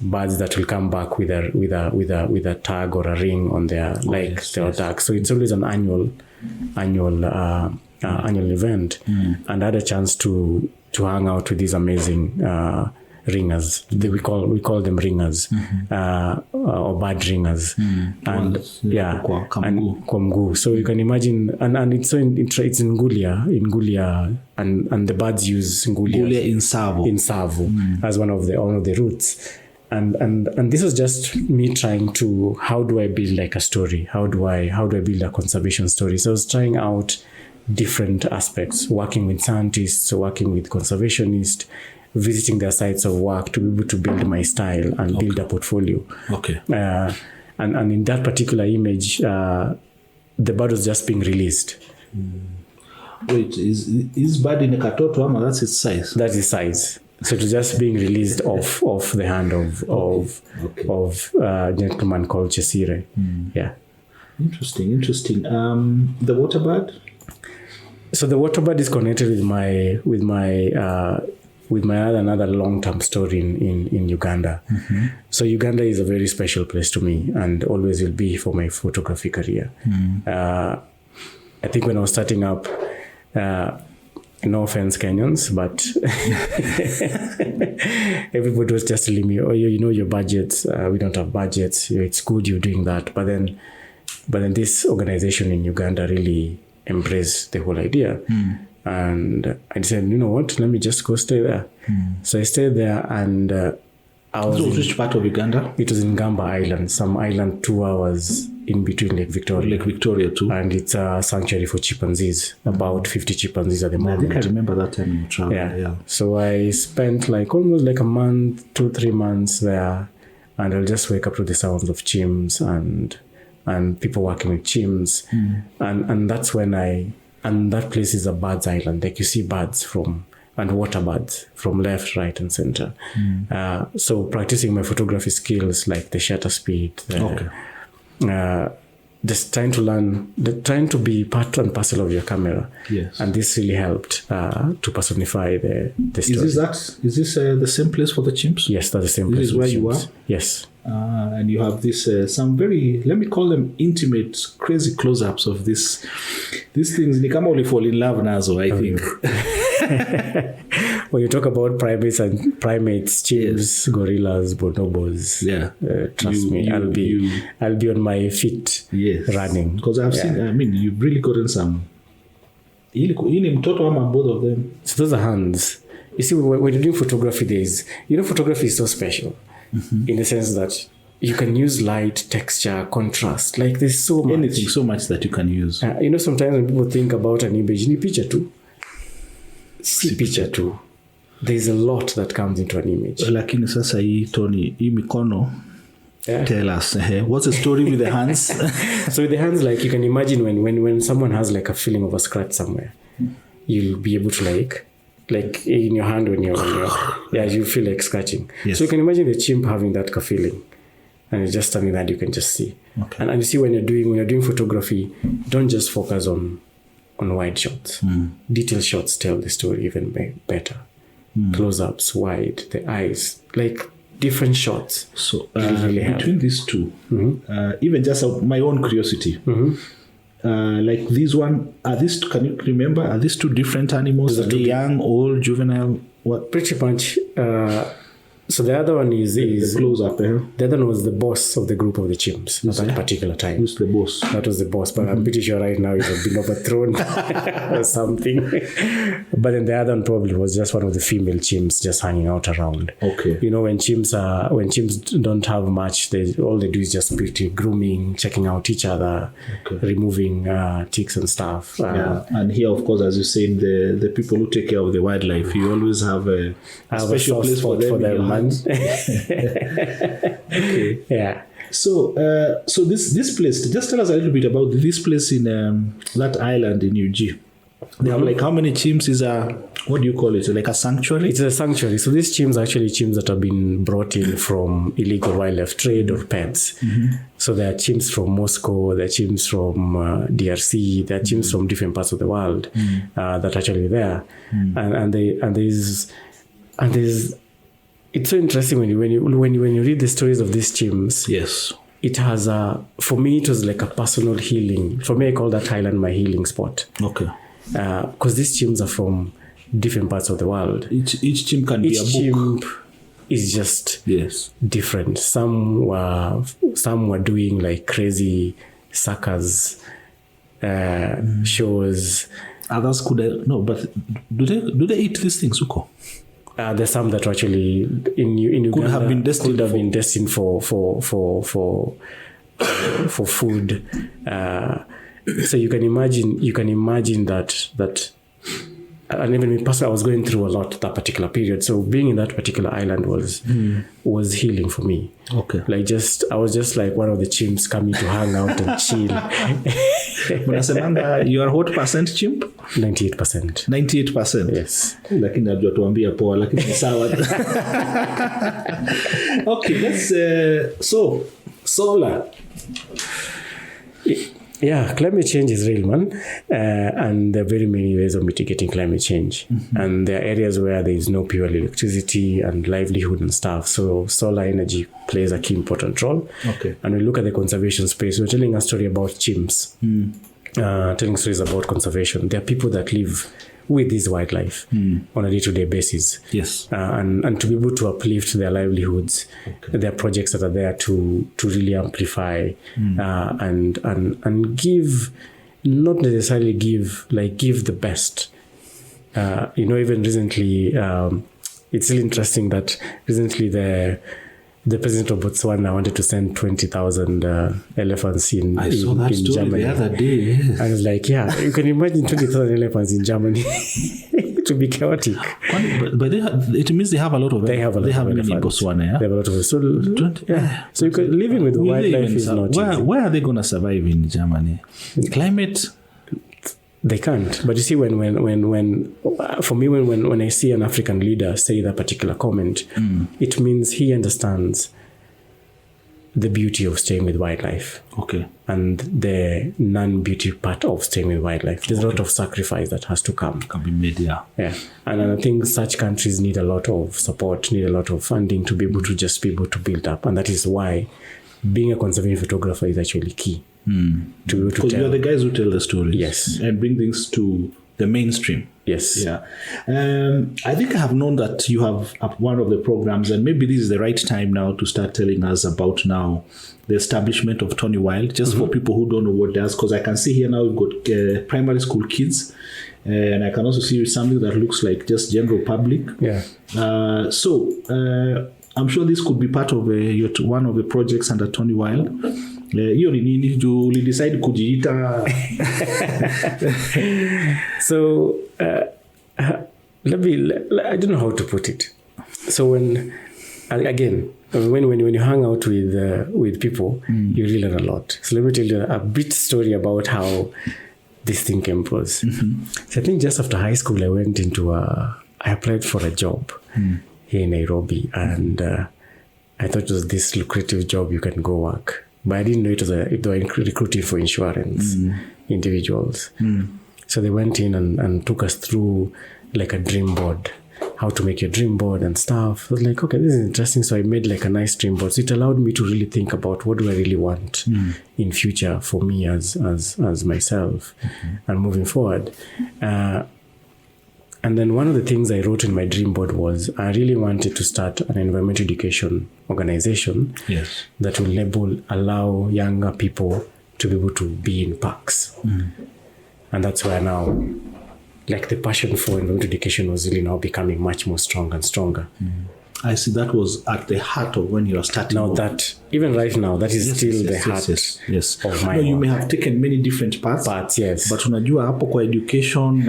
Speaker 2: Birds that will come back with a tag or a ring on their tag. So it's always an annual event, and I had a chance to hang out with these amazing ringers. We call them ringers, or bird ringers, and Kwamgu. So you can imagine, and it's it's in Ngulia, and the birds use Ngulia
Speaker 1: in Savo
Speaker 2: as one of the routes. And this was just me trying to, how do I build a story? How do I build a conservation story? So I was trying out different aspects, working with scientists, working with conservationists, visiting their sites of work to be able to build my style and build a portfolio.
Speaker 1: Okay.
Speaker 2: And in that particular image, the bird was just being released.
Speaker 1: Wait, is bird in a katoto ama that's its size?
Speaker 2: That's its size. So it was just being released off the hand of a gentleman called Chesire. Yeah.
Speaker 1: Interesting. The water bird?
Speaker 2: So the waterbird is connected with my another long-term story in Uganda. So Uganda is a very special place to me and always will be for my photography career. I think when I was starting up, no offense, Kenyans, but everybody was just telling me, oh, you know your budgets. We don't have budgets. It's good you're doing that. But then this organization in Uganda really embraced the whole idea. And I said, you know what, let me just go stay there. So I stayed there, and I was
Speaker 1: which part of Uganda?
Speaker 2: It was in Gamba Island, some island 2 hours in between Lake Victoria.
Speaker 1: Lake Victoria too.
Speaker 2: And it's a sanctuary for chimpanzees, about 50 chimpanzees at the
Speaker 1: I
Speaker 2: moment.
Speaker 1: think I remember that time you traveled. Yeah.
Speaker 2: So I spent almost a month, 2-3 months there, and I'll just wake up to the sounds of chimps and people working with chimps. And that's when and that place is a bird's island. Like you see birds and water birds from left, right, and center. So practicing my photography skills, like the shutter speed, just trying to be part and parcel of your camera.
Speaker 1: Yes.
Speaker 2: And this really helped to personify the story.
Speaker 1: Is this the same place for the chimps?
Speaker 2: Yes, that's the same place.
Speaker 1: This is where you are?
Speaker 2: Yes.
Speaker 1: And you have this some very, let me call them intimate, crazy close-ups of these things. They come only fall in love nazo, I think.
Speaker 2: When you talk about primates, chimps, gorillas, bonobos, trust me, I'll be on my feet, running.
Speaker 1: Because I've seen, you've really gotten some. Both of them.
Speaker 2: So those are hands. You see, when you're doing photography, photography is so special in the sense that you can use light, texture, contrast. Like there's so much
Speaker 1: that you can use.
Speaker 2: Sometimes when people think about an image, you need picture too. See picture too. There's a lot that comes into an image.
Speaker 1: Lakini sasa hii Tony, hii mikono, tell us, what's the story with the hands?
Speaker 2: So with the hands, like you can imagine when someone has like a feeling of a scratch somewhere, you'll be able to like in your hand when you're you feel like scratching.
Speaker 1: Yes.
Speaker 2: So you can imagine the chimp having that feeling, and it's just something that you can just see.
Speaker 1: Okay.
Speaker 2: And you see when you're doing photography, don't just focus on wide shots. Detail shots tell the story even better. Close-ups, wide, the eyes, like different shots.
Speaker 1: So
Speaker 2: really
Speaker 1: between these two, even just my own curiosity, like this one, can you remember, are these two different animals? Are they young, old, juvenile? What?
Speaker 2: Pretty much. So the other one is
Speaker 1: the close-up.
Speaker 2: The other one was the boss of the group of the chimps at that particular time.
Speaker 1: Who's the boss?
Speaker 2: That was the boss, but I'm pretty sure right now it has been overthrown or something. But then the other one probably was just one of the female chimps just hanging out around.
Speaker 1: Okay.
Speaker 2: When chimps don't have much, all they do is just pretty grooming, checking out each other, removing ticks and stuff.
Speaker 1: And here, of course, as you said, the people who take care of the wildlife, you always have a special place for them. Okay. Yeah. So this place, just tell us a little bit about this place in that island in UG. They have like how many chimps is what do you call it? Like a sanctuary?
Speaker 2: It's a sanctuary. So these chimps are actually chimps that have been brought in from illegal wildlife trade or pets. So there are chimps from Moscow, there are chimps from DRC, there are chimps from different parts of the world that are actually there. And there's it's so interesting when you read the stories of these chimps.
Speaker 1: Yes.
Speaker 2: It has for me it was like a personal healing. For me, I call that island my healing spot.
Speaker 1: Okay.
Speaker 2: Because these chimps are from different parts of the world.
Speaker 1: Each chimp can be a book. Each chimp
Speaker 2: is just different. Some were doing like crazy circus shows.
Speaker 1: Others but do they eat these things, Uko?
Speaker 2: There's some that actually in Uganda
Speaker 1: could have been
Speaker 2: destined for food. So you can imagine that. And even me personally, I was going through a lot that particular period. So being in that particular island was healing for me.
Speaker 1: Okay.
Speaker 2: I was just like one of the chimps coming to hang out and chill.
Speaker 1: Unasemanga you are what percent chimp?
Speaker 2: 98%.
Speaker 1: 98%.
Speaker 2: Yes.
Speaker 1: Lakini najua tuambia poa, lakini ni sawa. Okay, let's so solar.
Speaker 2: Yeah, climate change is real, man. And there are very many ways of mitigating climate change. And there are areas where there is no pure electricity and livelihood and stuff. So solar energy plays a key important role.
Speaker 1: Okay.
Speaker 2: And we look at the conservation space. We're telling a story about chimps, telling stories about conservation. There are people that live with this wildlife on a day-to-day basis.
Speaker 1: Yes.
Speaker 2: And to be able to uplift their livelihoods, there are projects that are there to really amplify and give, not necessarily give the best. Even recently, it's really interesting that recently the president of Botswana wanted to send 20,000 elephants in Germany.
Speaker 1: I saw that story the other day. Yes.
Speaker 2: I was like, yeah, you can imagine 20,000 elephants in Germany. It would be chaotic.
Speaker 1: But it means they have a lot of.
Speaker 2: They have many in
Speaker 1: Botswana. Yeah?
Speaker 2: They have a lot of. So living with wildlife is not easy.
Speaker 1: Where are they going to survive in Germany? Climate.
Speaker 2: They can't. But you see, when for me, when I see an African leader say that particular comment, it means he understands the beauty of staying with wildlife.
Speaker 1: Okay.
Speaker 2: And the non-beauty part of staying with wildlife. There's a lot of sacrifice that has to come.
Speaker 1: Can be made, yeah.
Speaker 2: Yeah. And I think such countries need a lot of support, need a lot of funding to be able to just be able to build up. And that is why being a conservation photographer is actually key.
Speaker 1: Because you are the guys who tell the stories.
Speaker 2: Yes.
Speaker 1: And bring things to the mainstream.
Speaker 2: Yes.
Speaker 1: Yeah. I think I have known that you have one of the programs, and maybe this is the right time now to start telling us about now the establishment of Tony Wild, just for people who don't know what it does, because I can see here now we've got primary school kids, and I can also see something that looks like just general public.
Speaker 2: Yeah.
Speaker 3: So I'm sure this could be part of one of the projects under Tony Wild. Hiyo ni nini juu ulidecide kujiita?
Speaker 2: So I don't know how to put it. So when you hang out with people, you really learn a lot. So let me tell you a bit story about how this thing came across. So I think just after high school, I applied for a job here in Nairobi, and I thought it was this lucrative job you can go work. But I didn't know they were recruiting for insurance individuals. So they went in and took us through like a dream board, how to make your dream board and stuff. I was like, okay, this is interesting. So I made like a nice dream board. So it allowed me to really think about what do I really want in future for me as myself and moving forward. And then one of the things I wrote in my dream board was I really wanted to start an environmental education organization that will allow younger people to be able to be in parks. And that's where now, like the passion for environmental education was really now becoming much more strong and stronger.
Speaker 3: I see that was at the heart of when you were starting.
Speaker 2: Now that, even right now, that is still the heart of my
Speaker 3: you
Speaker 2: work.
Speaker 3: may have taken many different parts.
Speaker 2: Yes.
Speaker 3: But unajua hapo kwa education,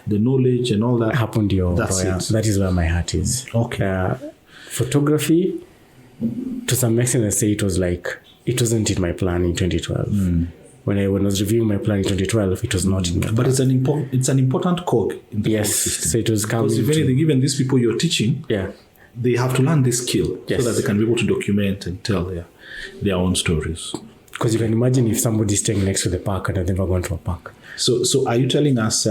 Speaker 3: the knowledge and all that.
Speaker 2: Happened that is where my heart is.
Speaker 3: Okay.
Speaker 2: Photography, to some extent, I say it wasn't in my plan in 2012. When I was reviewing my plan in 2012, it was not in my plan.
Speaker 3: But it's an important cog in the whole system.
Speaker 2: So it was coming.
Speaker 3: Because if anything, even these people you're teaching, they have to learn this skill so that they can be able to document and tell their own stories.
Speaker 2: Because you can imagine if somebody's staying next to the park and I've never gone to a park.
Speaker 3: So are you telling us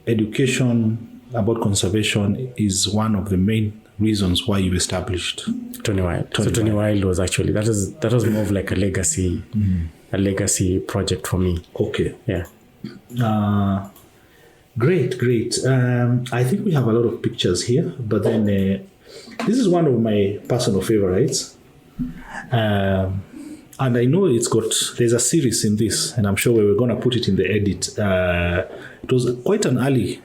Speaker 3: education about conservation is one of the main reasons why you established
Speaker 2: Tony Wild? Tony Wild was actually, that was more of like a legacy project for me.
Speaker 3: Okay.
Speaker 2: Yeah.
Speaker 3: Great. I think we have a lot of pictures here, but then this is one of my personal favorites. And I know there's a series in this, and I'm sure we were going to put it in the edit. It was quite an early,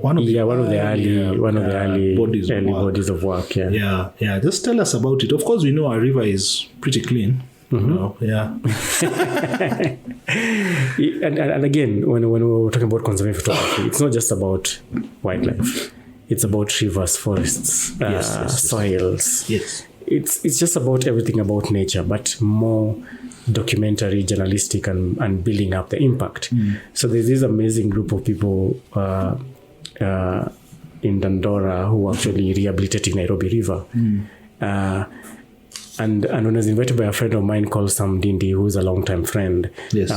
Speaker 3: one of the early bodies of work. Yeah. Just tell us about it. Of course, we know our river is pretty clean. And
Speaker 2: again, when we were talking about conservation photography, it's not just about wildlife. It's about rivers, forests, soils.
Speaker 3: Yes.
Speaker 2: It's just about everything about nature, but more documentary, journalistic, and building up the impact. So there's this amazing group of people in Dandora who are actually rehabilitating Nairobi River. And when I was invited by a friend of mine called Sam Dindi, who's a long-time friend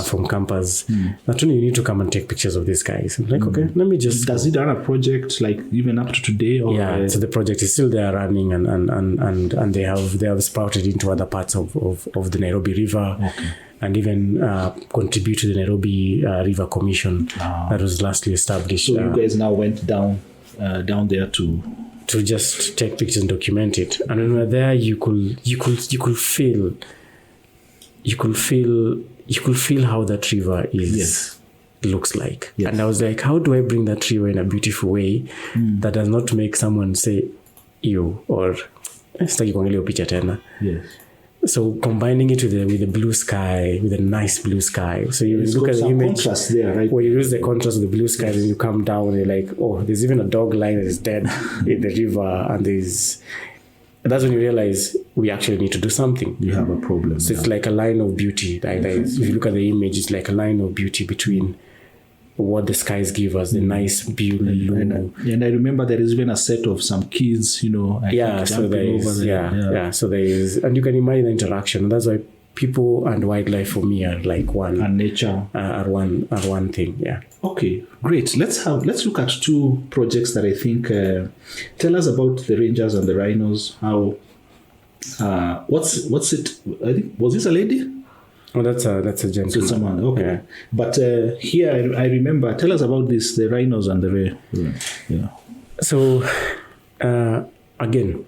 Speaker 2: from campus, Natuni, you need to come and take pictures of these guys. I'm like, okay, let me just...
Speaker 3: Does it run a project like even up to today? Or
Speaker 2: so the project is still there running, and they have sprouted into other parts of the Nairobi River.
Speaker 3: Okay.
Speaker 2: And even contribute to the Nairobi River Commission that was lastly established.
Speaker 3: So you guys now went down there to
Speaker 2: just take pictures and document it. And when we were there, you could feel how that river looks like. Yes. And I was like, how do I bring that river in a beautiful way that does not make someone say ew or sitaki kuangalia picha tena.
Speaker 3: Yes.
Speaker 2: So combining it with the blue sky, with a nice blue sky. So you look at the image
Speaker 3: contrast there, right?
Speaker 2: Where you use the contrast of the blue sky, and you come down and you're like, oh, there's even a dog line that is dead in the river, and that's when you realize we actually need to do something.
Speaker 3: You have a problem.
Speaker 2: So it's like a line of beauty. If you look at the image, it's like a line of beauty between what the skies give us, the nice blue.
Speaker 3: And I remember there is even a set of some kids,
Speaker 2: so there is, so there is, and you can imagine the interaction. And that's why people and wildlife for me are like one,
Speaker 3: and nature
Speaker 2: are one thing. Yeah.
Speaker 3: Okay, great. Let's look at two projects that I think tell us about the rangers and the rhinos. How what's it? I think, was this a lady?
Speaker 2: Oh, that's a gentleman.
Speaker 3: Someone, okay. Yeah. But here I remember. Tell us about this: the rhinos and the ray. Yeah.
Speaker 2: So, again,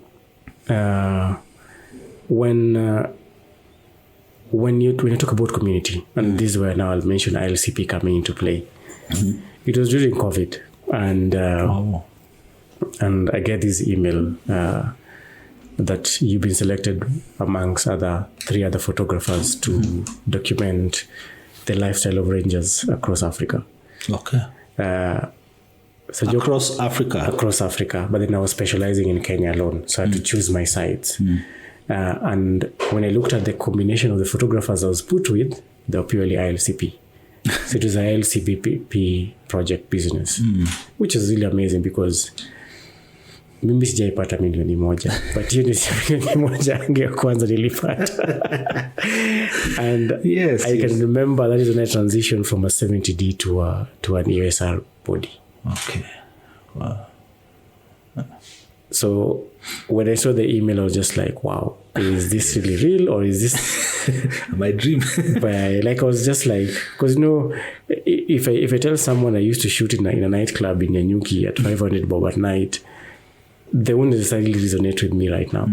Speaker 2: when you talk about community, and this is where now I'll mention ILCP coming into play. Mm-hmm. It was during COVID, and I get this email that you've been selected amongst 3 other photographers to document the lifestyle of rangers across Africa.
Speaker 3: Okay. Across Africa. But then I was specializing in Kenya alone, so I had to choose my sites. And when I looked at the combination of the photographers I was put with, they were purely ILCP. So it was a ILCP project business, which is really amazing because mimi sijaipata milioni moja, but hiyo ni milioni moja ya kwanza nilipata. And I can remember that is when I transitioned from a 70D to an ESR body. Okay. Wow.
Speaker 2: So when I saw the email, I was just like, wow, is this really real or is this
Speaker 3: my dream?
Speaker 2: But I was just like, because if I tell someone I used to shoot in a nightclub in Nyanyuki at 500 bob at night, they won't necessarily resonate with me right now.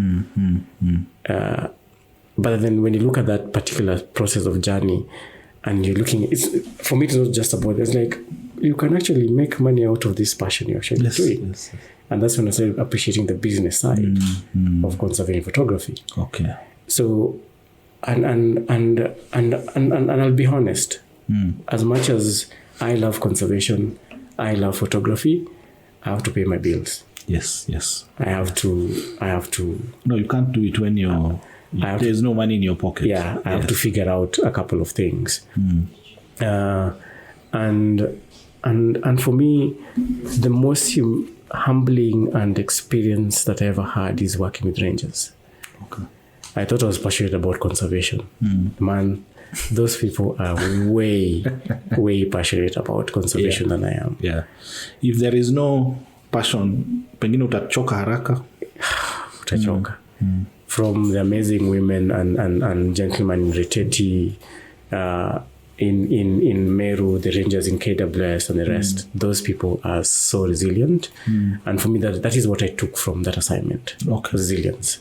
Speaker 2: But then when you look at that particular process of journey and you're looking, for me, it's not just about, it's like, you can actually make money out of this passion you're actually doing. Yes. And that's when I started appreciating the business side of conservation photography.
Speaker 3: Okay.
Speaker 2: So, and I'll be honest, as much as I love conservation, I love photography, I have to pay my bills.
Speaker 3: Yes.
Speaker 2: I have to.
Speaker 3: No, you can't do it when there's no money in your pocket.
Speaker 2: Yeah, I have to figure out a couple of things. And for me, the most humbling and experience that I ever had is working with rangers.
Speaker 3: Okay.
Speaker 2: I thought I was passionate about conservation. Man, those people are way passionate about conservation than I am.
Speaker 3: Yeah. If there is no passion, pengine utachoka haraka.
Speaker 2: Utachoka. From the amazing women and gentlemen in Reteti, in Meru, the rangers in KWS and the rest, those people are so resilient. And for me, that is what I took from that assignment.
Speaker 3: Okay.
Speaker 2: Resilience.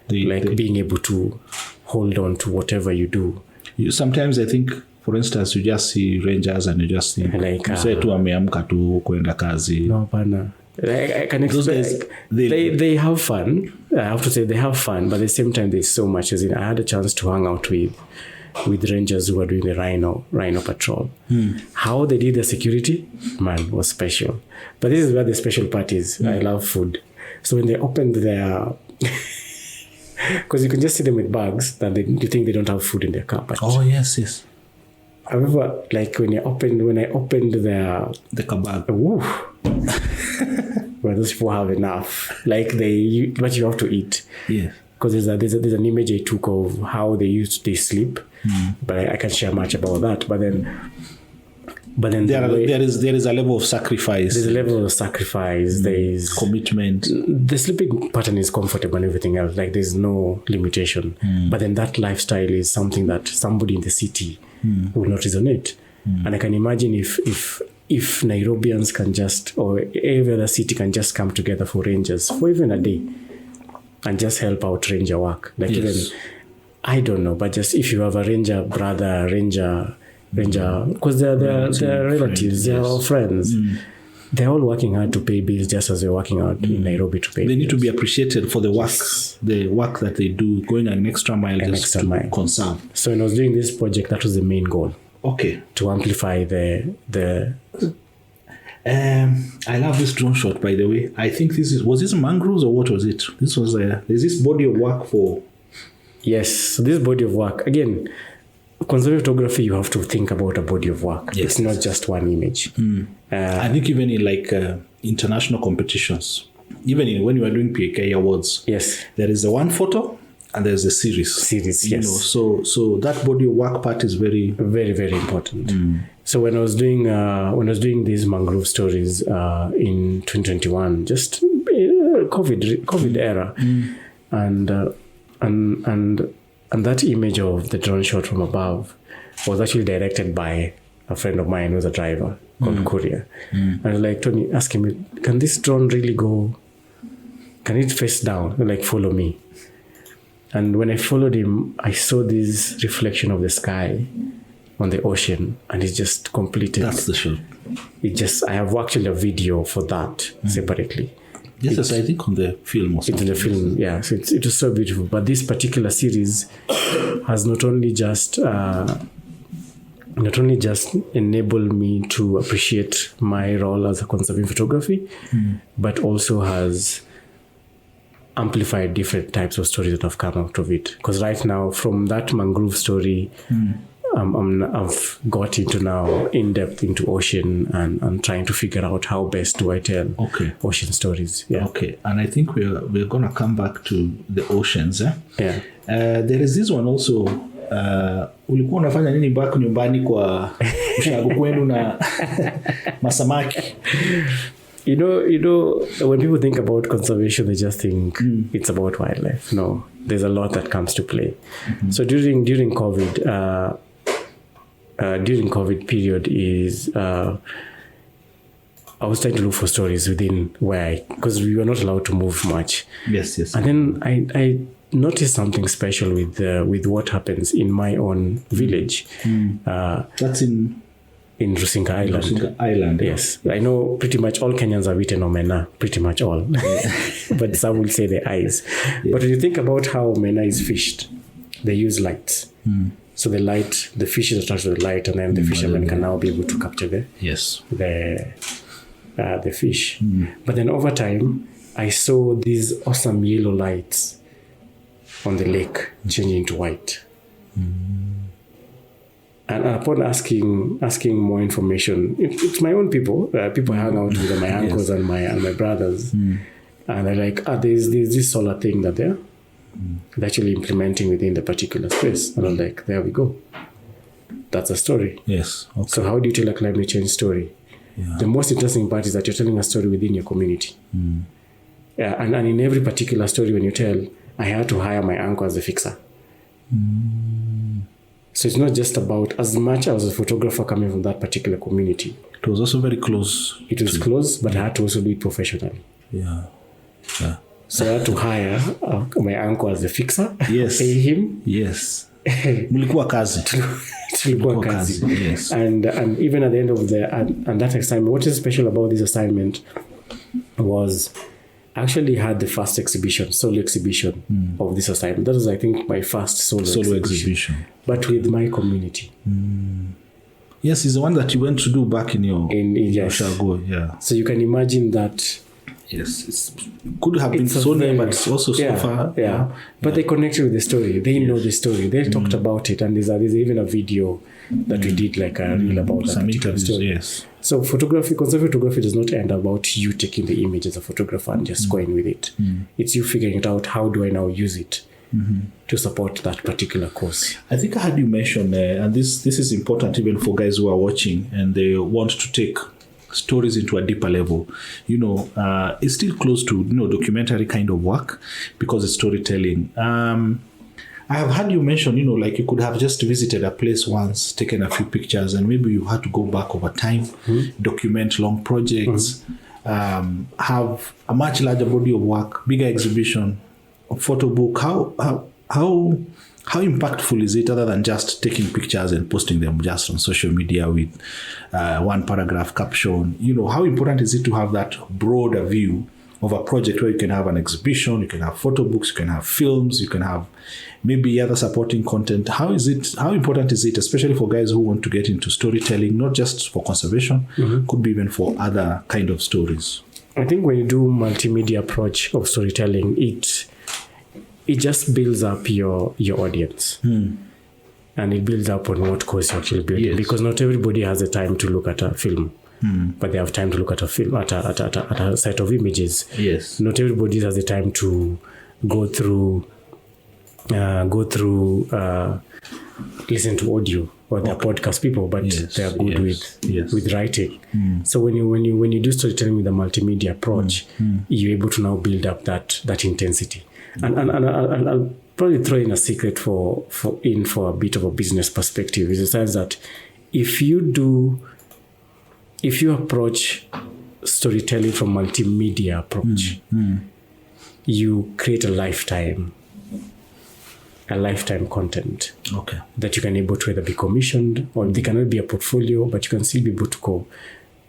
Speaker 2: Being able to hold on to whatever you do.
Speaker 3: Sometimes I think, for instance, you just see rangers and you just think, say tu ameamka tu kwenda kazi.
Speaker 2: No, pana. I can explain. They have fun. I have to say they have fun, but at the same time, there's so much. As in, I had a chance to hang out with rangers who were doing the rhino patrol. How they did the security, man, was special. But this is where the special part is. I love food. So when they opened their... Because you can just see them with bags that you think they don't have food in their car. But
Speaker 3: yes.
Speaker 2: However, like when I opened the
Speaker 3: kabag.
Speaker 2: Well, those people have enough. Like but you have to eat.
Speaker 3: Yeah.
Speaker 2: because there's an image I took of how they sleep, but I can't share much about that. But then
Speaker 1: there is a level of sacrifice.
Speaker 2: There's a level of sacrifice. There is
Speaker 1: commitment.
Speaker 2: The sleeping pattern is comfortable and everything else. Like there's no limitation. But then that lifestyle is something that somebody in the city will not resonate. And I can imagine if Nairobians can just, or every other city can just come together for rangers for even a day and just help out ranger work. Like even, I don't know, but just if you have a ranger brother, ranger, because they're relatives, they're all friends. They're all working hard to pay bills just as they're working out in Nairobi to pay bills.
Speaker 1: They need to be appreciated for the work that they do, going an extra mile to conserve.
Speaker 2: So when I was doing this project, that was the main goal.
Speaker 1: Okay.
Speaker 2: To amplify the
Speaker 1: I love this drone shot, by the way. I think was this mangroves or what was it? This was there's this body of work for.
Speaker 2: Yes, so this body of work, again, conservative photography, you have to think about a body of work. Yes. It's not just one image.
Speaker 1: I think even in like international competitions, even when you are doing PAK awards,
Speaker 2: yes,
Speaker 1: there is the one photo and there's a series.
Speaker 2: Yes.
Speaker 1: So that body of work part is very,
Speaker 2: very, very important. So when I was doing these mangrove stories in 2021, just COVID era, and that image of the drone shot from above was actually directed by a friend of mine who's a driver called Courier. And I was like, Tony, ask him, can this drone really go? Can it face down? Like, follow me. And when I followed him, I saw this reflection of the sky on the ocean, and it just completed.
Speaker 1: That's the shot.
Speaker 2: I have actually a video for that separately.
Speaker 1: Yes, I think on the film or something.
Speaker 2: It's in the film, yeah. So it was so beautiful. But this particular series has not only just enabled me to appreciate my role as a conserving photography, but also has amplified different types of stories that have come out of it. Because right now, from that mangrove story, I've got into now in depth into ocean and trying to figure out how best do I tell ocean stories. Yeah.
Speaker 1: Okay, and I think we're gonna come back to the oceans.
Speaker 2: Yeah.
Speaker 1: There is this one also. Ulikuwa unafanya nini back nyumbani kwa ushago kwenu na masamaki?
Speaker 2: You know, when people think about conservation, they just think it's about wildlife. No, there's a lot that comes to play. So during COVID, during COVID period is I was trying to look for stories within because we were not allowed to move much.
Speaker 1: Yes.
Speaker 2: And then I noticed something special with what happens in my own village.
Speaker 1: That's in
Speaker 2: Rusinga Island.
Speaker 1: Rusinga Island.
Speaker 2: Yes. I know pretty much all Kenyans have eaten omena, pretty much all. But some will say the eyes. Yeah. But when you think about how omena is fished, they use lights. So the fish is attracted to the light, and then the fisherman can now be able to capture the fish. But then over time, I saw these awesome yellow lights on the lake changing to white. And upon asking more information, it's my own people. People hang out with my uncles and my brothers, and they're like, there's this solar thing that they're actually implementing within the particular space. And I'm like, there we go. That's a story.
Speaker 1: Yes. Okay.
Speaker 2: So how do you tell a climate change story? Yeah. The most interesting part is that you're telling a story within your community. And in every particular story, when you tell, I had to hire my uncle as a fixer. So it's not just about, as much as a photographer coming from that particular community.
Speaker 1: It was also very close.
Speaker 2: It was close, but I had to also do it professionally.
Speaker 1: Yeah.
Speaker 2: So I had to hire my uncle as a fixer.
Speaker 1: Yes.
Speaker 2: Pay him.
Speaker 1: Yes. Mlikuwa kazi.
Speaker 2: Tulikuwa kazi.
Speaker 1: Yes.
Speaker 2: And even at the end of that assignment, what is special about this assignment was I actually had the first solo exhibition of this assignment. That was, I think, my first solo exhibition. But with my community.
Speaker 1: Yes, it's the one that you went to do back in your
Speaker 2: yes.
Speaker 1: Shago. Yeah.
Speaker 2: So you can imagine that
Speaker 3: Yes, it could have been Sonia, but it's also so far.
Speaker 2: Yeah. But they connected with the story. They know the story. They talked about it, and there's even a video that we did, like a reel about that particular story.
Speaker 3: Yes.
Speaker 2: So conservative photography does not end about you taking the image as a photographer and just going with it. It's you figuring it out. How do I now use it to support that particular cause?
Speaker 3: I think I had you mention, and this is important even for guys who are watching and they want to take stories into a deeper level. It's still close to documentary kind of work because it's storytelling. I have heard you mention, like you could have just visited a place once, taken a few pictures, and maybe you had to go back over time, document long projects, have a much larger body of work, bigger exhibition, a photo book. How impactful is it, other than just taking pictures and posting them just on social media with one paragraph caption? How important is it to have that broader view of a project where you can have an exhibition, you can have photo books, you can have films, you can have maybe other supporting content? How important is it, especially for guys who want to get into storytelling, not just for conservation, could be even for other kind of stories?
Speaker 2: I think when you do multimedia approach of storytelling, it just builds up your audience. And it builds up on what cause you're actually building. Yes. Because not everybody has the time to look at a film. But they have time to look at a film, at a set of images.
Speaker 3: Yes.
Speaker 2: Not everybody has the time to go through listen to audio or they're podcast people, but they are good with writing. So when you do storytelling with a multimedia approach, you're able to now build up that intensity. And I'll probably throw in a secret for a bit of a business perspective, is the sense that if you approach storytelling from multimedia approach, you create a lifetime content that you can able to either be commissioned, or they cannot be a portfolio, but you can still be able to go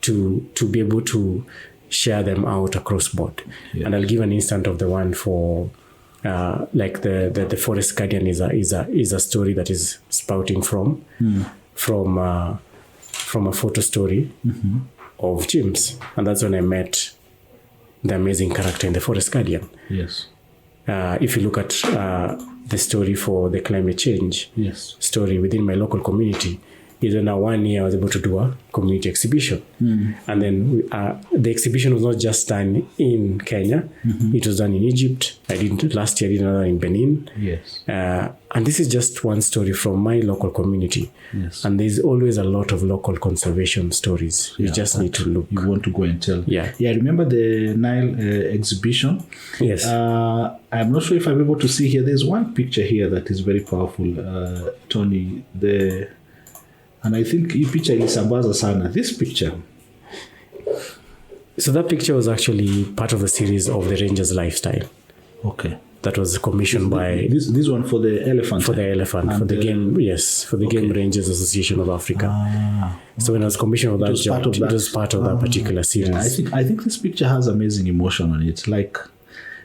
Speaker 2: to be able to share them out across board. And I'll give an instant of the one for like the Forest Guardian is a story that is spouting from a photo story of James, and that's when I met the amazing character in the Forest Guardian.
Speaker 3: Yes.
Speaker 2: If you look at the story for the climate change story within my local community, is in 1 year I was able to do a community exhibition. And then the exhibition was not just done in Kenya, it was done in Egypt. Last year I did another in Benin.
Speaker 3: Yes.
Speaker 2: And this is just one story from my local community.
Speaker 3: Yes.
Speaker 2: And there's always a lot of local conservation stories. You just need to look.
Speaker 3: You want to go and tell.
Speaker 2: Yeah.
Speaker 3: I remember the Nile exhibition.
Speaker 2: Yes.
Speaker 3: I'm not sure if I'm able to see here. There's one picture here that is very powerful, Tony. And I think hii picha ilisambaza sana. This picture.
Speaker 2: So that picture was actually part of the series of the Ranger's Lifestyle.
Speaker 3: Okay.
Speaker 2: That was commissioned by...
Speaker 3: This one for the elephant.
Speaker 2: For the elephant. And for the Game Rangers Association of Africa. So when I was commissioned for that job, it was part of that particular series.
Speaker 3: Yeah, I think this picture has amazing emotion on it. Like,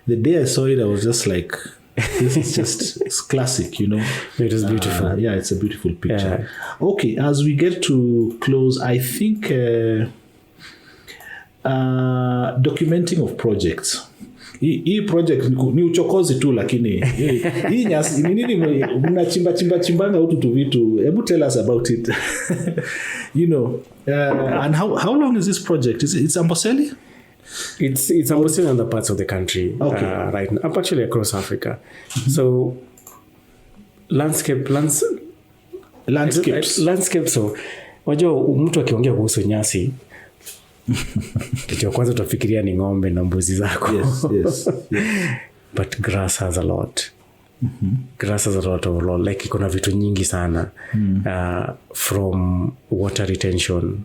Speaker 3: the day I saw it, I was just like... This is it's classic,
Speaker 2: It was beautiful.
Speaker 3: It's a beautiful picture. Okay, as we get to close, I think documenting of projects. Hii project ni uchokozi tu, lakini hii nyasi ni nini mnachimba hutu tu vitu. Hebu tell us about it. And how long is this project? It's Amboseli?
Speaker 2: It's almost in other parts of the country right now. I'm actually across Africa. So landscapes. So wajua mtu akiongea kuhusu nyasi, kitu ya kwanza utafikiria ni ng'ombe na mbuzi zako.
Speaker 3: Yes.
Speaker 2: But grass has a lot. Grass has a lot of like iko na vitu nyingi sana. From water retention,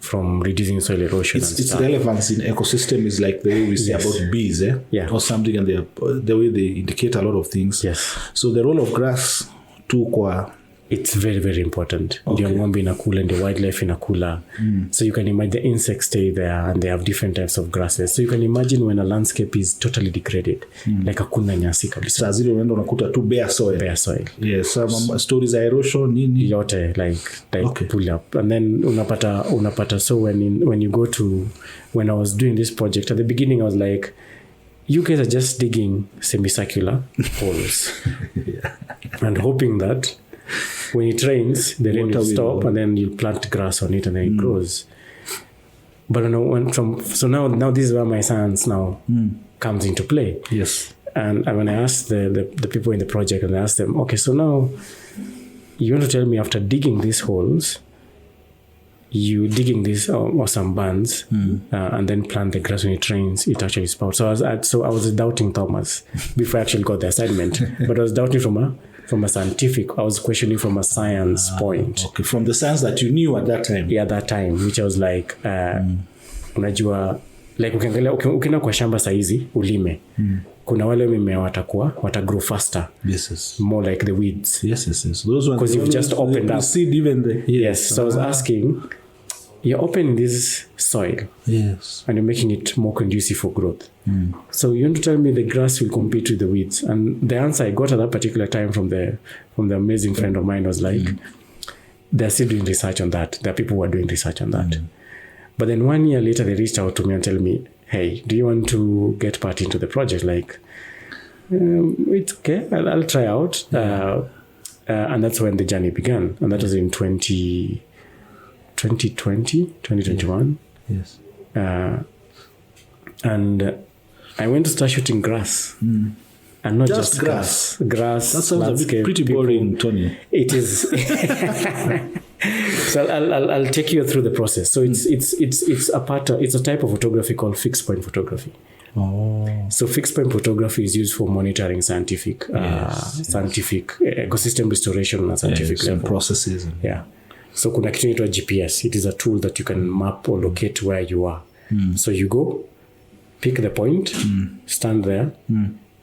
Speaker 2: from reducing soil erosion.
Speaker 3: Its relevance in ecosystem is like the way we say about bees, or something, and the way they indicate a lot of things.
Speaker 2: Yes.
Speaker 3: So the role of grass too kwa
Speaker 2: it's very, very important. Ndio ng'ombe inakula, ndio wildlife inakula. So you can imagine the insects stay there and they have different types of grasses. So you can imagine when a landscape is totally degraded, like hakuna nyasi kabisa.
Speaker 3: Saa zile unaenda unakuta tu bare soil.
Speaker 2: Bare soil.
Speaker 3: Yes, some stories of erosion nini
Speaker 2: yote like pull up. And then unapata so when you go to, when I was doing this project at the beginning I was like, you guys are just digging semicircular holes and hoping that when it rains, the rain will stop and then you plant grass on it and then it grows. But now this is where my science now comes into play.
Speaker 3: Yes.
Speaker 2: And when I asked the people in the project, and I asked them, okay, so now you want to tell me after digging these holes, you digging these or some bands and then plant the grass when it rains, it actually sprouts. So I was doubting Thomas before I actually got the assignment, but I was doubting from a scientific, I was questioning from a science point.
Speaker 3: Okay, from the science that you knew at that time.
Speaker 2: Yeah, that time, which I was like, unajua, like ukienda kwa shamba saizi, ulime. Kuna wale mimea watagrow faster.
Speaker 3: Yes.
Speaker 2: More like the weeds.
Speaker 3: Yes. Those ones,
Speaker 2: because you've just opened up.
Speaker 3: Seed even
Speaker 2: yes. So I was asking, you're opening this soil.
Speaker 3: Yes.
Speaker 2: And you're making it more conducive for growth. So you want to tell me the grass will compete with the weeds? And the answer I got at that particular time from the amazing friend of mine was like, they're still doing research on that. There are people who are doing research on that. But then 1 year later, they reached out to me and tell me, hey, do you want to get part into the project? Like, it's okay, I'll try out. And that's when the journey began. And that was in 2021.
Speaker 3: Yes.
Speaker 2: And I went to start shooting grass. And not just grass. Grass.
Speaker 3: That sounds a bit pretty boring, Tony.
Speaker 2: It is. So I'll take you through the process. So it's a type of photography called fixed point photography. So fixed point photography is used for monitoring scientific ecosystem restoration and scientific level
Speaker 3: processes.
Speaker 2: Yeah. So kuna kitu inaitwa GPS. It is a tool that you can map or locate where you are. So you go, pick the point, stand there.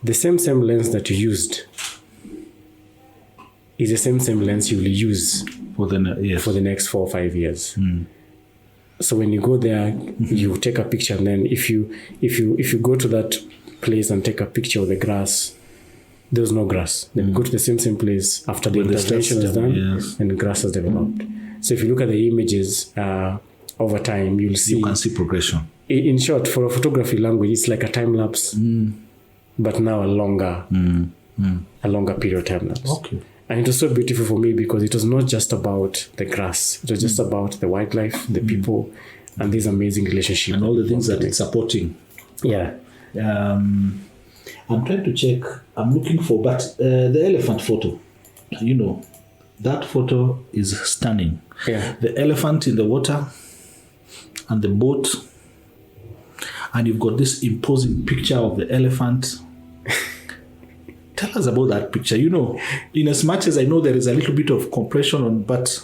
Speaker 2: The same lens that you used is the same lens you will use for the next 4 or 5 years. So when you go there, you take a picture, and then if you go to that place and take a picture of the grass, there's no grass. Then you go to the same place after the intervention is done, and grass has developed. So if you look at the images over time, you'll see.
Speaker 3: You can see progression.
Speaker 2: In short, for a photography language, it's like a time lapse, but now a longer period of time lapse.
Speaker 3: Okay.
Speaker 2: And it was so beautiful for me because it was not just about the grass. It was just about the wildlife, the people, and this amazing relationship.
Speaker 3: And all the things that it's supporting.
Speaker 2: Yeah.
Speaker 3: I'm trying to check. I'm looking for, but the elephant photo, that photo is stunning.
Speaker 2: Yeah.
Speaker 3: The elephant in the water and the boat. And you've got this imposing picture of the elephant. Tell us about that picture. In as much as I know there is a little bit of compression on, but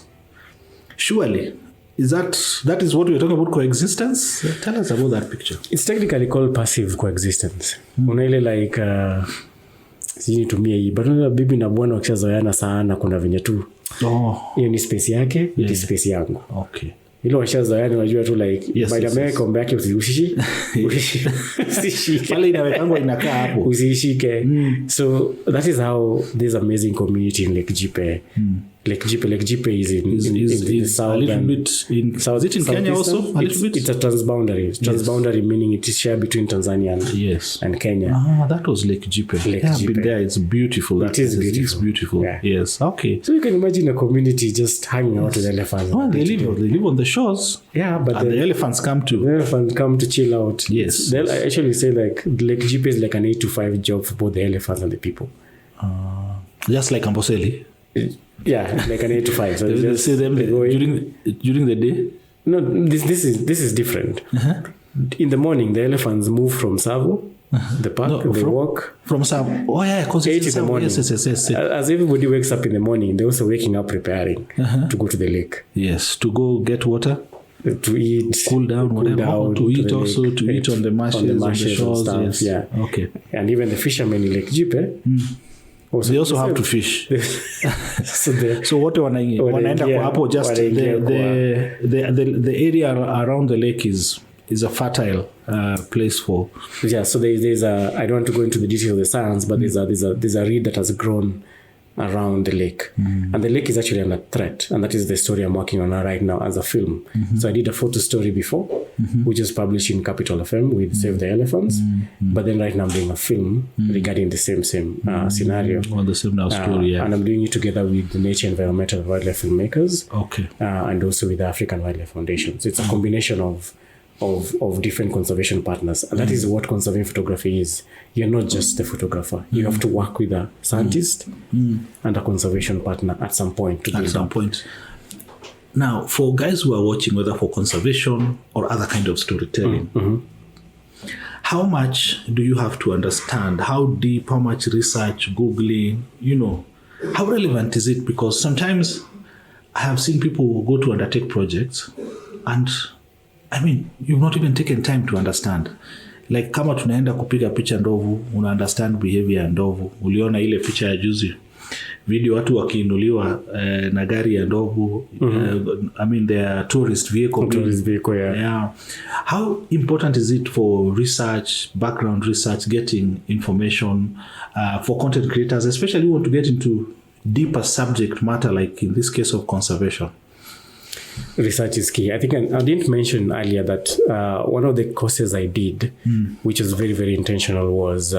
Speaker 3: surely that is what we're talking about, coexistence? Tell us about that picture.
Speaker 2: It's technically called passive coexistence. Unaile like sijui nitumie hii, but bibi na bwana wakishazoeana sana, kuna venye tu hiyo ni space yake, ni space yangu.
Speaker 3: Okay.
Speaker 2: Ilo washazoeana, unajua tu like by the way kombe yake usishike.
Speaker 3: Pale inawekangwa inakaa hapo.
Speaker 2: Usishike. So that is how this amazing community in Lake Jipe. Lake Jipe is in south,
Speaker 3: a little bit in south. Is it in Kenya also? A little bit.
Speaker 2: It's a transboundary. Transboundary meaning it is shared between Tanzania and Kenya.
Speaker 3: That was Lake Jipe. I've been there. It's beautiful.
Speaker 2: It is beautiful.
Speaker 3: Yeah. Yes. Okay.
Speaker 2: So you can imagine a community just hanging out with elephants.
Speaker 3: Oh, they live on the shores.
Speaker 2: Yeah, but
Speaker 3: the elephants come to.
Speaker 2: The elephants come to chill out.
Speaker 3: Yes.
Speaker 2: They'll actually say like Lake Jipe is like an 8 to 5 job for both the elephants and the people.
Speaker 3: Just like Amboseli.
Speaker 2: Yeah, like an 8 to 5. So
Speaker 3: they see them during the day?
Speaker 2: No, this is different. In the morning, the elephants move from Savo, the park, they walk.
Speaker 3: From Savo? Oh yeah, because
Speaker 2: 8 in the morning.
Speaker 3: Yes.
Speaker 2: As everybody wakes up in the morning, they're also waking up preparing to go to the lake.
Speaker 3: Yes, to go get water.
Speaker 2: To eat,
Speaker 3: cool down, to eat also, lake, to eat on the marshes, on the shores.
Speaker 2: And stuff,
Speaker 3: yes.
Speaker 2: Yeah.
Speaker 3: Okay.
Speaker 2: And even the fishermen in Lake Jipe,
Speaker 1: They also have to fish. So what wanaenda kwa hapo, just the area around the lake is a fertile place for.
Speaker 2: Yeah, so there's a, I don't want to go into the details of the science, but there's a reed that has grown around the lake, and the lake is actually under threat, and that is the story I'm working on right now as a film. So I did a photo story before, which is published in Capital FM with Save the Elephants, but then right now I'm doing a film regarding the same scenario
Speaker 1: on the same now story,
Speaker 2: and I'm doing it together with the Nature Environmental Wildlife Filmmakers, and also with the African Wildlife Foundation. So it's a combination of different conservation partners, and that is what conservation photography is. You're not just the photographer. You have to work with a scientist and a conservation partner at some point.
Speaker 1: Now, for guys who are watching, whether for conservation or other kind of storytelling, how much do you have to understand? How deep? How much research, Googling? How relevant is it? Because sometimes I have seen people go to undertake projects, and I mean, you've not even taken time to understand. Like kama tunaenda kupiga picha ndovu, una understand behavior ya ndovu. Uliona ile picha ya juzi video watu wakiinuliwa na gari ya ndovu. I mean, their tourist vehicle. Yeah. How important is it for research, background research, getting information for content creators, especially who want to get into deeper subject matter, like in this case of conservation?
Speaker 2: Research is key. I think I didn't mention earlier that one of the courses I did, which was very, very intentional, was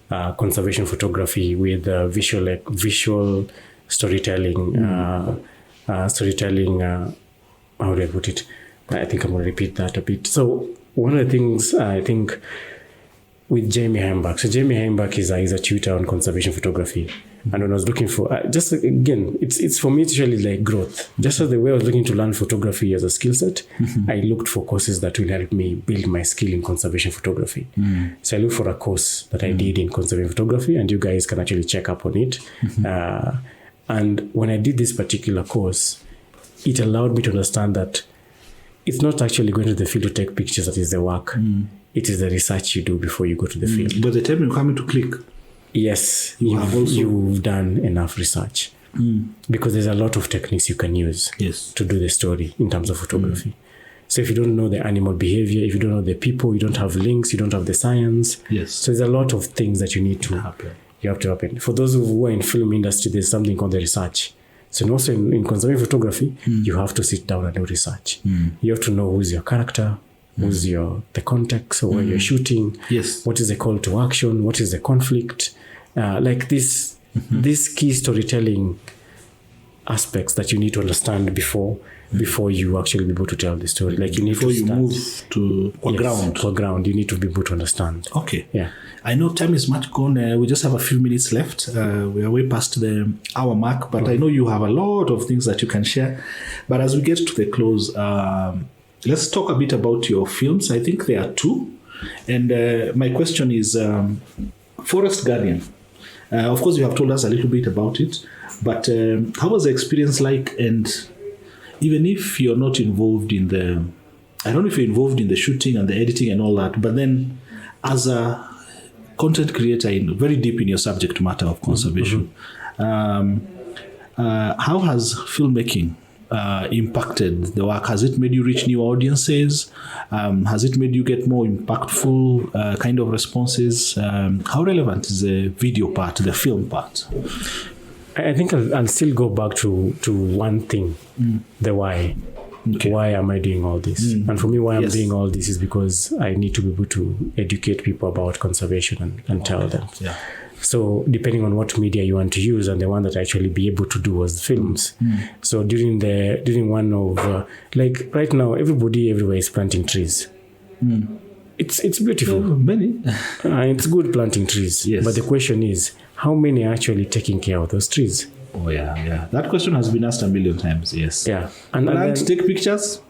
Speaker 2: conservation photography with visual storytelling. How do I put it? I think I'm going to repeat that a bit. So one of the things I think with Jamie Heimbach. So Jamie Heimbach is a tutor on conservation photography. And when I was looking for, just again, it's for me, it's really like growth. Just as the way I was looking to learn photography as a skill set, I looked for courses that will help me build my skill in conservation photography. So I looked for a course that I did in conservation photography, and you guys can actually check up on it. And when I did this particular course, it allowed me to understand that it's not actually going to the field to take pictures that is the work. It is the research you do before you go to the field.
Speaker 1: But the time you come to click,
Speaker 2: yes, you've done enough research. Because there's a lot of techniques you can use to do the story in terms of photography. So if you don't know the animal behavior, if you don't know the people, you don't have links, you don't have the science. So there's a lot of things that you need to happen. You have to happen. For those who are in film industry, there's something called the research. So also in conservation photography, you have to sit down and do research. You have to know who's your character, who's the context, or where you're shooting. What is the call to action? What is the conflict? Like these key storytelling aspects that you need to understand before you actually be able to tell the story. Like you need
Speaker 1: before
Speaker 2: to
Speaker 1: you move to
Speaker 2: ground, you need to be able to understand.
Speaker 1: I know time is much gone. We just have a few minutes left. We are way past the hour mark, but I know you have a lot of things that you can share. But as we get to the close, let's talk a bit about your films. I think there are two. And my question is, Forest Guardian. Of course, you have told us a little bit about it, but how was the experience like? And even if you're not involved in I don't know if you're involved in the shooting and the editing and all that, but then as a content creator very deep in your subject matter of conservation, how has filmmaking impacted the work? Has it made you reach new audiences? Has it made you get more impactful kind of responses? How relevant is the video part, the film part?
Speaker 2: I think I'll still go back to one thing, the why. Why am I doing all this? And for me, why I'm doing all this is because I need to be able to educate people about conservation and tell them. So depending on what media you want to use, and the one that I actually be able to do was films. So during one of like right now, everybody everywhere is planting trees. It's beautiful.
Speaker 1: Many.
Speaker 2: It's good planting trees. But the question is, how many are actually taking care of those trees?
Speaker 1: Oh yeah. That question has been asked a million times. And then, take pictures.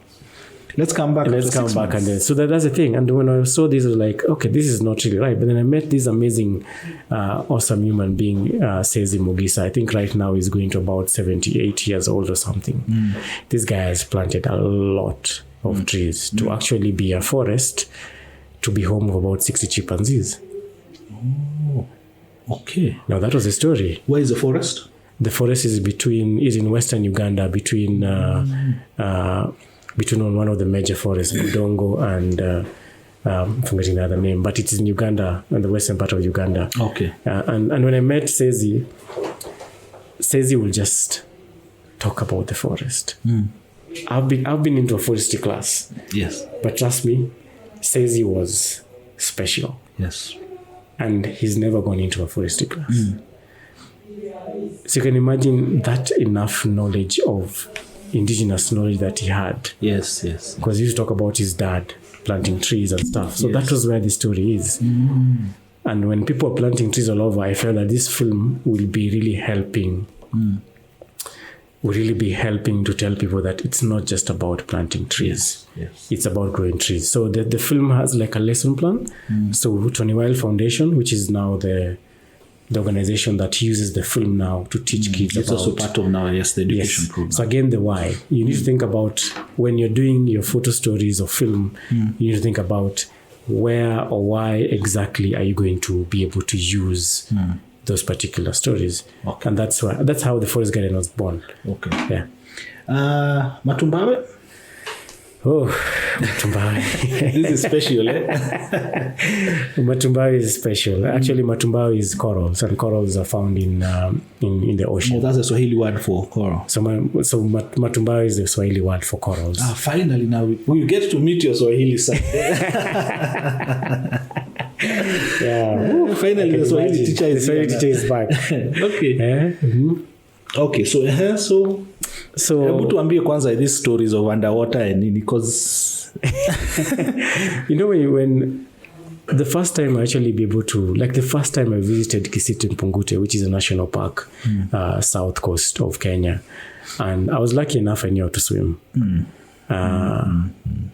Speaker 1: Let's come back.
Speaker 2: And then, so that's the thing. And when I saw this, I was like, okay, this is not really right. But then I met this amazing, awesome human being, Sezi Mugisa. I think right now he's going to about 78 years old or something. This guy has planted a lot of trees to actually be a forest, to be home of about 60 chimpanzees.
Speaker 3: Okay.
Speaker 2: Now that was the story.
Speaker 3: Where is the forest?
Speaker 2: The forest is in western Uganda, between one of the major forests, Budongo and I'm forgetting the other name, but it is in Uganda, in the western part of Uganda.
Speaker 3: Okay.
Speaker 2: And when I met Sezi will just talk about the forest. I've been into a forestry class.
Speaker 3: Yes.
Speaker 2: But trust me, Sezi was special.
Speaker 3: Yes.
Speaker 2: And he's never gone into a forestry class. So you can imagine that enough knowledge of indigenous knowledge that he had.
Speaker 3: Yes, yes.
Speaker 2: Because he used to talk about his dad planting trees and stuff. So that was where the story is. And when people are planting trees all over, I felt that this film will be really helping. Will really be helping to tell people that it's not just about planting trees.
Speaker 3: Yes.
Speaker 2: It's about growing trees. So the film has like a lesson plan. So Tony Wilde Foundation, which is now the organization that uses the film now to teach kids
Speaker 3: it's
Speaker 2: about.
Speaker 3: also part of now, yes, the education program.
Speaker 2: So again, the why. You need to think about when you're doing your photo stories or film, you need to think about where or why exactly are you going to be able to use those particular stories.
Speaker 3: Okay.
Speaker 2: And that's how the Forest Garden was born.
Speaker 3: Okay.
Speaker 2: Yeah.
Speaker 3: Matumbawe?
Speaker 2: Oh, Matumbawe.
Speaker 3: This is special, eh?
Speaker 2: Matumbawe is special. Actually, Matumbawe is corals, and corals are found in the ocean.
Speaker 3: Oh, that's a Swahili word for coral.
Speaker 2: So Matumbawe is the Swahili word for corals.
Speaker 3: Finally, now we get to meet your Swahili side.
Speaker 2: Yeah.
Speaker 3: Finally, the Swahili teacher is
Speaker 2: back.
Speaker 3: Okay. Okay, so hebu tuambie kwanza these stories of underwater and because
Speaker 2: you know when the first time I actually be able to, like the first time I visited Kisiti Mpungute, which is a national park, south coast of Kenya, and I was lucky enough I knew how to swim. And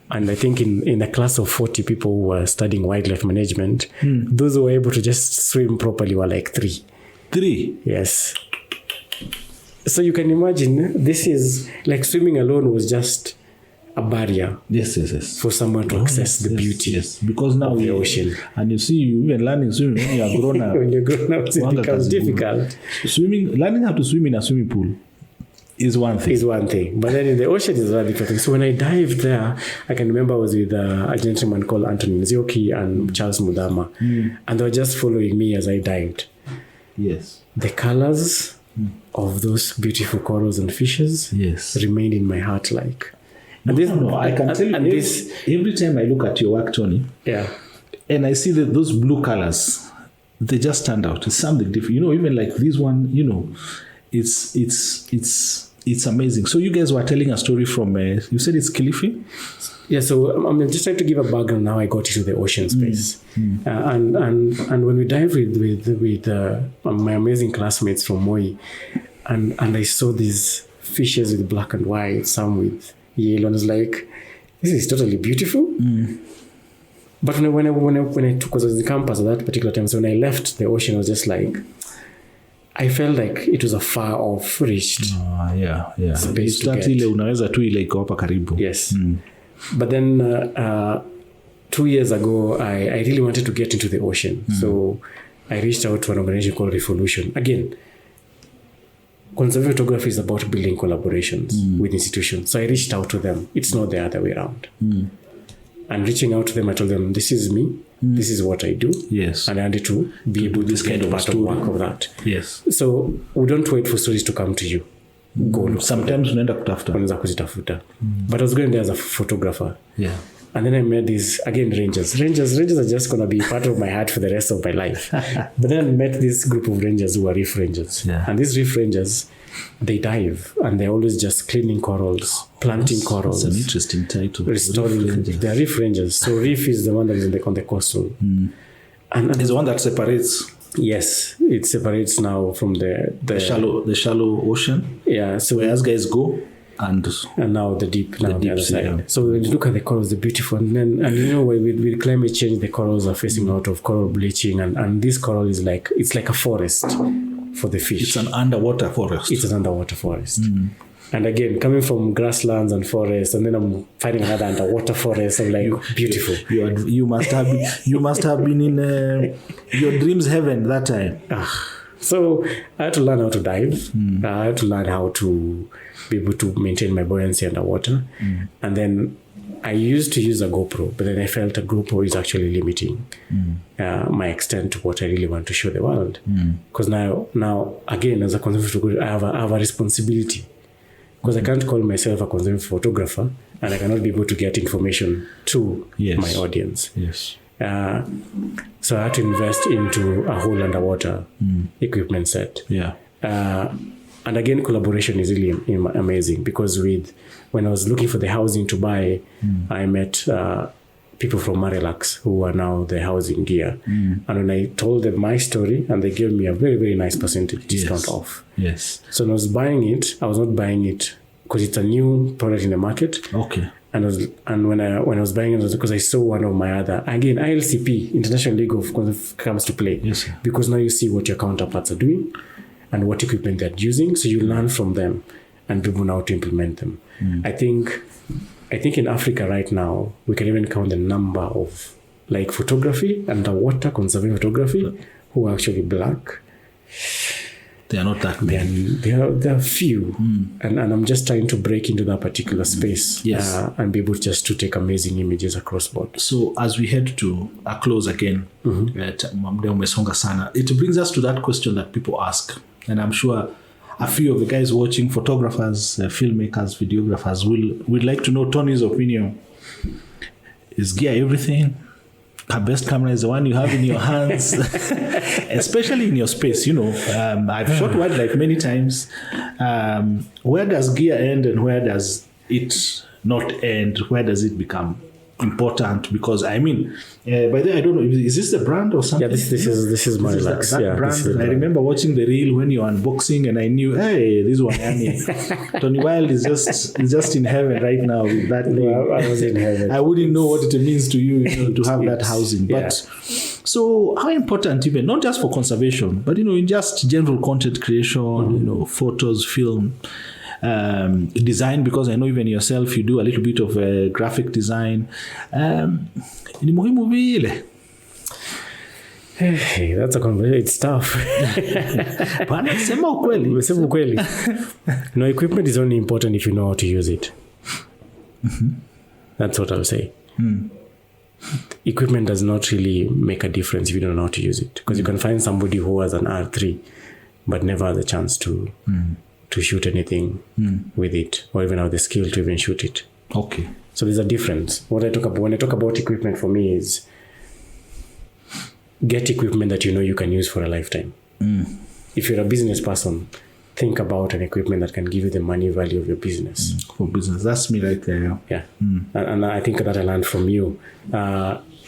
Speaker 2: I think in a class of 40 people who were studying wildlife management, those who were able to just swim properly were like 3.
Speaker 3: 3?
Speaker 2: Yes. So you can imagine, this is like swimming alone was just a barrier.
Speaker 3: Yes.
Speaker 2: For someone to access the beauty.
Speaker 3: Yes, because now
Speaker 2: of the ocean.
Speaker 3: And you see, you even learning swimming when you are grown up.
Speaker 2: When you're grown up, it becomes difficult.
Speaker 3: Learning how to swim in a swimming pool is one thing. But then in the ocean is another different thing. So when I dived there, I can remember I was with a gentleman called Anthony Nzioki and Charles Mudama. And they were just following me as I dived. Yes.
Speaker 2: The colors of those beautiful corals and fishes remained in my heart like.
Speaker 3: No, I can tell you every time I look at your work, Tony, and I see that those blue colors, they just stand out. It's something different. You know, even like this one, you know, it's amazing. So you guys were telling a story from, you said it's Kilifi?
Speaker 2: Yeah, so I'm just trying to give a background how I got into the ocean space. And when we dived with my amazing classmates from Moi, and I saw these fishes with black and white, some with yellow, and I was like, this is totally beautiful. But when I took, because I was in the campus at that particular time, so when I left the ocean, I was just like, I felt like it was a far off reached space to get.
Speaker 3: Unaweza tu ile iko hapa karibu.
Speaker 2: Yes. But then 2 years ago, I really wanted to get into the ocean. So I reached out to an organization called Revolution. Again, conservation photography is about building collaborations with institutions. So I reached out to them. It's not the other way around. And reaching out to them, I told them, this is me. This is what I do.
Speaker 3: Yes.
Speaker 2: And I wanted to be able to get part of work of that.
Speaker 3: Yes.
Speaker 2: So we don't wait for stories to come to you. Go look.
Speaker 3: Sometimes unaenda kutafuta.
Speaker 2: But I was going there as a photographer.
Speaker 3: Yeah.
Speaker 2: And then I met these, again, rangers. Rangers are just going to be part of my heart for the rest of my life. But then I met this group of rangers who are reef rangers.
Speaker 3: Yeah.
Speaker 2: And these reef rangers, they dive. And they're always just cleaning corals, planting corals.
Speaker 3: That's an interesting title.
Speaker 2: Restoring. They're reef rangers. So reef is the one that is on the coastal.
Speaker 3: And it's the one that separates.
Speaker 2: Yes, it separates now from the
Speaker 3: shallow ocean.
Speaker 2: Yeah, so
Speaker 3: where as guys go, and
Speaker 2: now the deep, now the other side. Yeah. So when you look at the corals, they're beautiful, and you know with climate change, the corals are facing out of coral bleaching, and this coral is like, it's like a forest for the fish.
Speaker 3: It's an underwater forest.
Speaker 2: It's an underwater forest. And again, coming from grasslands and forests, and then I'm finding another underwater forest. I'm like, beautiful.
Speaker 3: You must have been in your dreams heaven that time.
Speaker 2: So I had to learn how to dive. I had to learn how to be able to maintain my buoyancy underwater. And then I used to use a GoPro, but then I felt a GoPro is actually limiting my extent to what I really want to show the world. Because now again, as a conservative photographer, I have a responsibility. Because I can't call myself a conservative photographer, and I cannot be able to get information to my audience.
Speaker 3: Yes.
Speaker 2: So I had to invest into a whole underwater equipment set.
Speaker 3: Yeah.
Speaker 2: And again, collaboration is really amazing, because when I was looking for the housing to buy, I met people from Marilax who are now the housing gear. And when I told them my story, and they gave me a very, very nice percentage discount off.
Speaker 3: Yes.
Speaker 2: So when I was buying it, I was not buying it because it's a new product in the market.
Speaker 3: Okay.
Speaker 2: And when I was buying it, it was because I saw one of my other, again, ILCP, International League of Conservation, comes to play.
Speaker 3: Yes, sir.
Speaker 2: Because now you see what your counterparts are doing and what equipment they're using. So you learn from them and be able now to implement them. I think in Africa right now, we can even count the number of like photography, underwater conserving photography, who are actually black.
Speaker 3: They are not that many.
Speaker 2: There are few. And I'm just trying to break into that particular space and be able just to take amazing images across board.
Speaker 3: So as we head to a close again, it brings us to that question that people ask. And I'm sure a few of the guys watching, photographers, filmmakers, videographers, would like to know Tony's opinion. Is gear everything? Our best camera is the one you have in your hands, especially in your space. I've shot wildlife many times. Where does gear end and where does it not end? Where does it become important? Because by the way, I don't know, is this the brand or something?
Speaker 2: Yeah, this is Marilax.
Speaker 3: That brand. I remember watching the reel when you were unboxing, and I knew, hey, this one, Tony Wild is just in heaven right now with that thing.
Speaker 2: I was in heaven.
Speaker 3: I wouldn't know what it means to you, to have that housing. But so how important, even not just for conservation, but in just general content creation, photos, film, design, because I know even yourself you do a little bit of graphic design. Ni muhimu vile.
Speaker 2: Hey, that's a conversation. It's tough.
Speaker 3: Bana, sema ukweli.
Speaker 2: No, equipment is only important if you know how to use it. That's what I'll say. Equipment does not really make a difference if you don't know how to use it, because you can find somebody who has an R3 but never has a chance to shoot anything with it, or even have the skill to even shoot it.
Speaker 3: Okay.
Speaker 2: So there's a difference. When I talk about equipment, for me is get equipment that you can use for a lifetime. If you're a business person, think about an equipment that can give you the money value of your business.
Speaker 3: For business. That's me right there.
Speaker 2: Yeah. And I think that I learned from you.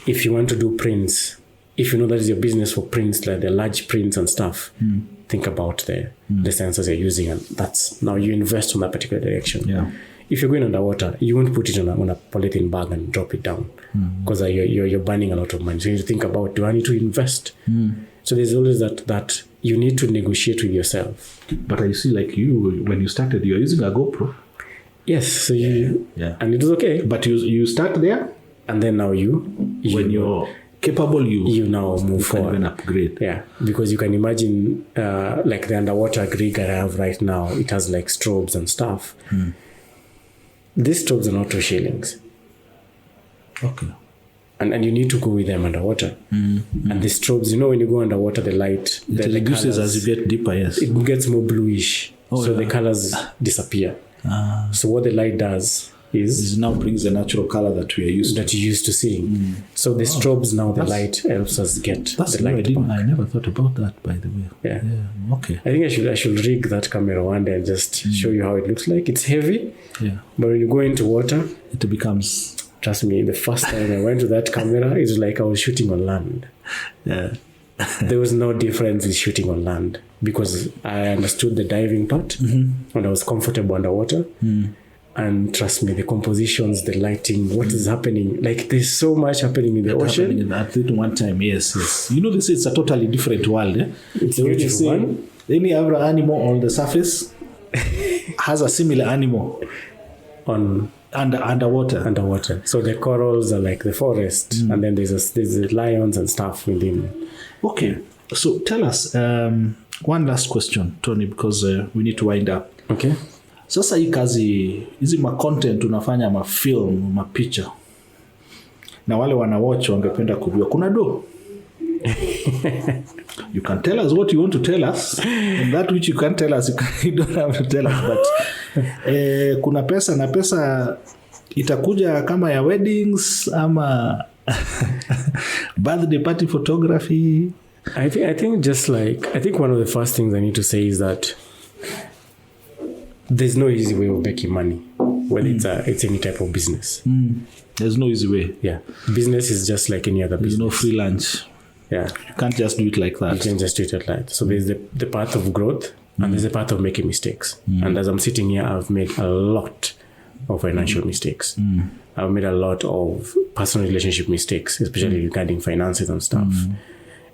Speaker 2: If you want to do prints, if you know that is your business for prints, like the large prints and stuff, think about the sensors you're using, and that's now you invest on that particular direction.
Speaker 3: Yeah.
Speaker 2: If you're going underwater, you won't put it on a polythene bag and drop it down, because you're burning a lot of money. So you need to think about, do I need to invest? So there's always that you need to negotiate with yourself.
Speaker 3: But I see, like you, when you started, you're using a GoPro.
Speaker 2: Yes. So and it was okay.
Speaker 3: But you start there,
Speaker 2: and then now
Speaker 3: when you're capable, you
Speaker 2: now move forward
Speaker 3: and upgrade.
Speaker 2: Yeah, because you can imagine like the underwater rig I have right now, it has like strobes and stuff. These strobes are not 2 shillings.
Speaker 3: Okay.
Speaker 2: And you need to go with them underwater. And the strobes, when you go underwater, the light
Speaker 3: it reduces as you get deeper. Yes,
Speaker 2: it gets more bluish, the colors disappear. So what the light does is
Speaker 3: now brings the natural color that we are used
Speaker 2: that you're used to seeing. So the strobes now, the light helps us get the light back.
Speaker 3: I never thought about that, by the way.
Speaker 2: Yeah.
Speaker 3: Okay.
Speaker 2: I think I should rig that camera one day and just show you how it looks like. It's heavy.
Speaker 3: Yeah.
Speaker 2: But when you go into water,
Speaker 3: it becomes.
Speaker 2: Trust me, the first time I went to that camera, it was like I was shooting on land.
Speaker 3: Yeah.
Speaker 2: There was no difference in shooting on land, because I understood the diving part and I was comfortable underwater. And trust me, the compositions, the lighting, what is happening, like there's so much happening in the ocean.
Speaker 3: At one time, yes. They say it's a totally different world.
Speaker 2: It's a beautiful one.
Speaker 3: Any other animal on the surface, has a similar animal
Speaker 2: on
Speaker 3: underwater.
Speaker 2: So the corals are like the forest, and then there's the lions and stuff within.
Speaker 3: Okay, so tell us one last question, Tony, because we need to wind up.
Speaker 2: Okay.
Speaker 3: Sasa hii kazi, hizi ma-content unafanya ma-film, ma-picture, na wale wana-watch wangependa kujua kuna do. You can tell us what you want to tell us, and that which you can't tell us, you don't have to tell us, but kuna pesa, na pesa itakuja kama ya weddings ama birthday party photography.
Speaker 2: I think just like, I think one of the first things I need to say is that there's no easy way of making money, whether it's any type of business.
Speaker 3: There's no easy way.
Speaker 2: Yeah. Business is just like any other business.
Speaker 3: There's no free lunch.
Speaker 2: Yeah.
Speaker 3: You can't just do it like that.
Speaker 2: You can't just do it like that. So there's the path of growth, and there's the path of making mistakes. And as I'm sitting here, I've made a lot of financial mistakes. I've made a lot of personal relationship mistakes, especially regarding finances and stuff.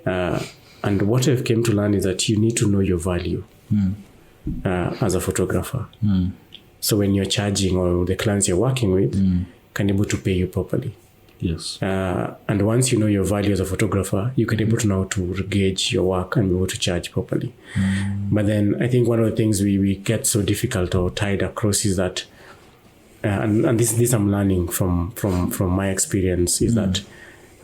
Speaker 2: And what I've came to learn is that you need to know your value as a photographer. So when you're charging, or the clients you're working with can able to pay you properly.
Speaker 3: Yes.
Speaker 2: And once you know your value as a photographer, you can able to know to gauge your work and be able to charge properly. But then I think one of the things we get so difficult or tied across is that, and this I'm learning from my experience, is that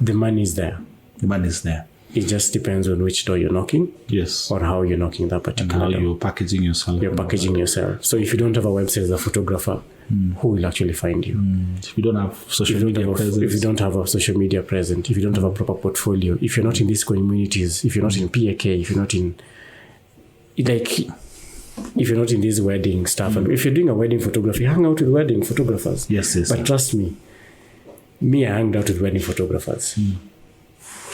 Speaker 2: the money is there.
Speaker 3: The money is there.
Speaker 2: It just depends on which door you're knocking.
Speaker 3: Yes.
Speaker 2: Or how you're knocking that particular door.
Speaker 3: How you're packaging yourself.
Speaker 2: You're packaging yourself. So if you don't have a website as a photographer, who will actually find you?
Speaker 3: If you don't have social media presence.
Speaker 2: If you don't have a social media present, if you don't have a proper portfolio, if you're not in these communities, if you're not in PAK, if you're not in, like, if you're not in this wedding stuff, and if you're doing a wedding photography, hang out with wedding photographers.
Speaker 3: Yes.
Speaker 2: But trust me, I hanged out with wedding photographers.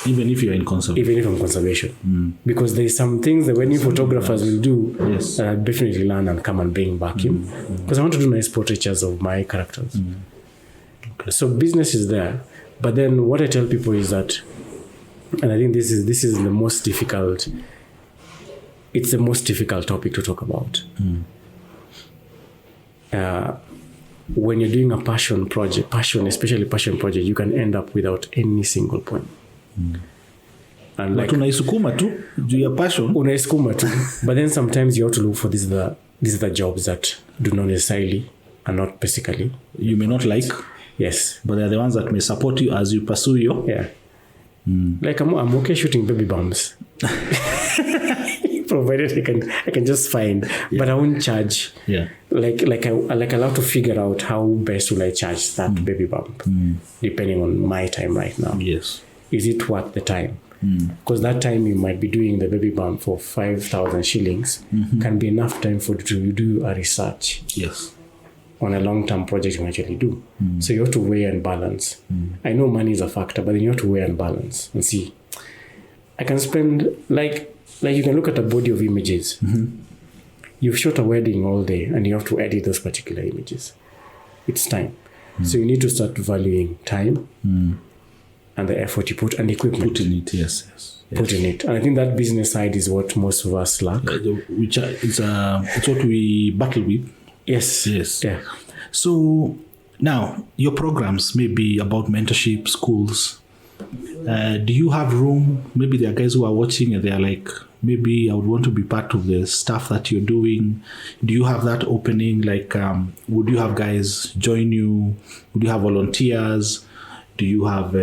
Speaker 3: Even if you're in conservation.
Speaker 2: Even if I'm conservation. Because there's some things that wedding photographers will do that I'll definitely learn and come and bring back in. Because I want to do nice portraitures of my characters. Okay. So business is there. But then what I tell people is that, and I think this is the most difficult, it's the most difficult topic to talk about. When you're doing a passion project, especially passion project, you can end up without any single point. And like,
Speaker 3: unaisukuma tu juu ya passion.
Speaker 2: Unaisukuma tu. But then sometimes you have to look for these are the jobs that do not necessarily, are not basically,
Speaker 3: you may not like.
Speaker 2: Yes.
Speaker 3: But they're the ones that may support you as you pursue your.
Speaker 2: Yeah. Like I'm okay shooting baby bumps. Provided I can just find, but I won't charge.
Speaker 3: Yeah.
Speaker 2: Like I love to figure out how best will I charge that baby bump, depending on my time right now.
Speaker 3: Yes.
Speaker 2: Is it worth the time? Because that time you might be doing the baby bump for 5,000 shillings can be enough time for you to do a research.
Speaker 3: Yes.
Speaker 2: On a long-term project you can actually do. So you have to weigh and balance. I know money is a factor, but then you have to weigh and balance and see. I can spend, like you can look at a body of images. You've shot a wedding all day and you have to edit those particular images. It's time. So you need to start valuing time and the effort you put and equipment.
Speaker 3: Put in it, yes.
Speaker 2: Put in it. And I think that business side is what most of us lack.
Speaker 3: It's what we battle with.
Speaker 2: Yes. Yeah.
Speaker 3: So now your programs may be about mentorship, schools. Do you have room? Maybe there are guys who are watching and they are like, maybe I would want to be part of the stuff that you're doing. Do you have that opening? Like, would you have guys join you? Would you have volunteers? Do you have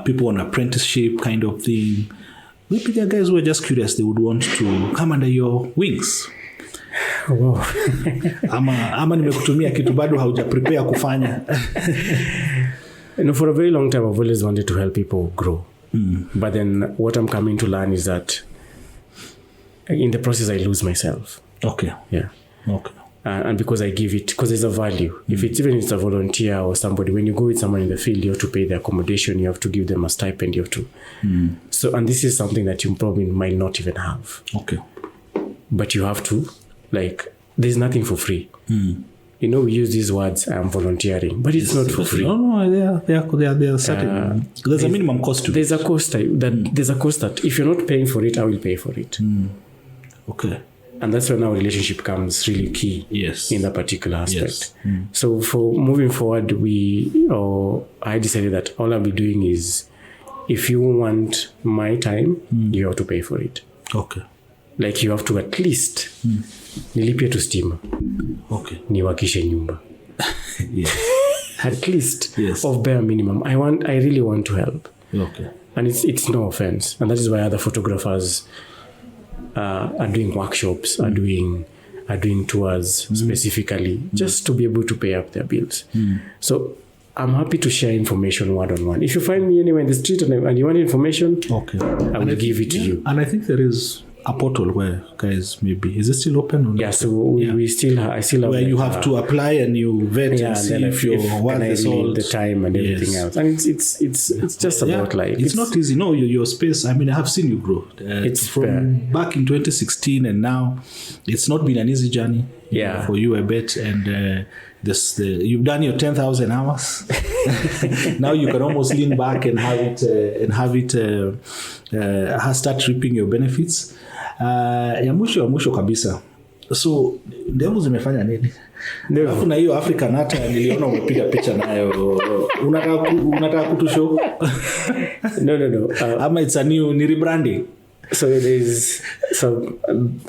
Speaker 3: people on apprenticeship kind of thing? Maybe there are guys who are just curious. They would want to come under your wings.
Speaker 2: Wow.
Speaker 3: ama nimekutumia kitu bado hauja prepare kufanya.
Speaker 2: For a very long time, I've always wanted to help people grow. But then what I'm coming to learn is that in the process, I lose myself.
Speaker 3: Okay.
Speaker 2: Yeah.
Speaker 3: Okay.
Speaker 2: And because I give it, because there's a value. If it's a volunteer or somebody, when you go with someone in the field, you have to pay their accommodation, you have to give them a stipend, you have to. So, and this is something that you probably might not even have.
Speaker 3: Okay.
Speaker 2: But you have to, like, there's nothing for free. We use these words, I'm volunteering, but it's not for free.
Speaker 3: No, they are certain. There's a minimum cost to it.
Speaker 2: There's a cost that if you're not paying for it, I will pay for it.
Speaker 3: Okay.
Speaker 2: And that's when our relationship comes really key in that particular aspect.
Speaker 3: Yes.
Speaker 2: So for moving forward, I decided that all I'll be doing is, if you want my time, you have to pay for it.
Speaker 3: Okay.
Speaker 2: Like you have to at least nilipie tu stima.
Speaker 3: Okay.
Speaker 2: Niwakishe nyumba.
Speaker 3: Yes.
Speaker 2: At least
Speaker 3: Yes.
Speaker 2: of bare minimum. I really want to help.
Speaker 3: Okay.
Speaker 2: And it's no offense. And that is why other photographers are doing workshops, are doing tours specifically, just to be able to pay up their bills. So I'm happy to share information one-on-one. If you find me anywhere in the street and you want information,
Speaker 3: Okay.
Speaker 2: I will give it to you.
Speaker 3: And I think there is a portal where guys maybe, is it still open or not?
Speaker 2: Yeah, so we still I still have
Speaker 3: where you have to apply and you vet and see if your worth is all
Speaker 2: the time and everything else. And it's just about like
Speaker 3: it's not easy. No, your space. I mean, I have seen you grow.
Speaker 2: It's
Speaker 3: from back in 2016 and now, it's not been an easy journey. For you, I bet. And you've done your 10,000 hours. Now you can almost lean back and have it start reaping your benefits. Ya mwisho kabisa. So ndevu zimefanya nini? Alafu na hiyo African hata niliona umepiga picha nayo. Unataka kutushow?
Speaker 2: No.
Speaker 3: Ama it's a new rebranding.
Speaker 2: So it is. So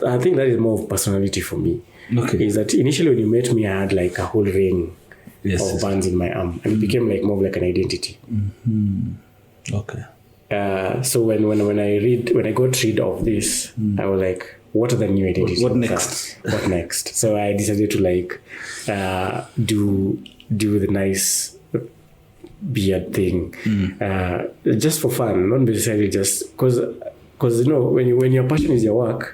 Speaker 2: I think that is more of personality for me.
Speaker 3: Okay.
Speaker 2: Is that initially when you met me, I had like a whole ring of bands in my arm, and it became like more of like an identity.
Speaker 3: Okay.
Speaker 2: So when I got rid of this, I was like, what are the new identities?
Speaker 3: What next?
Speaker 2: What next? So I decided to like do the nice beard thing, just for fun, not necessarily just because when your passion is your work.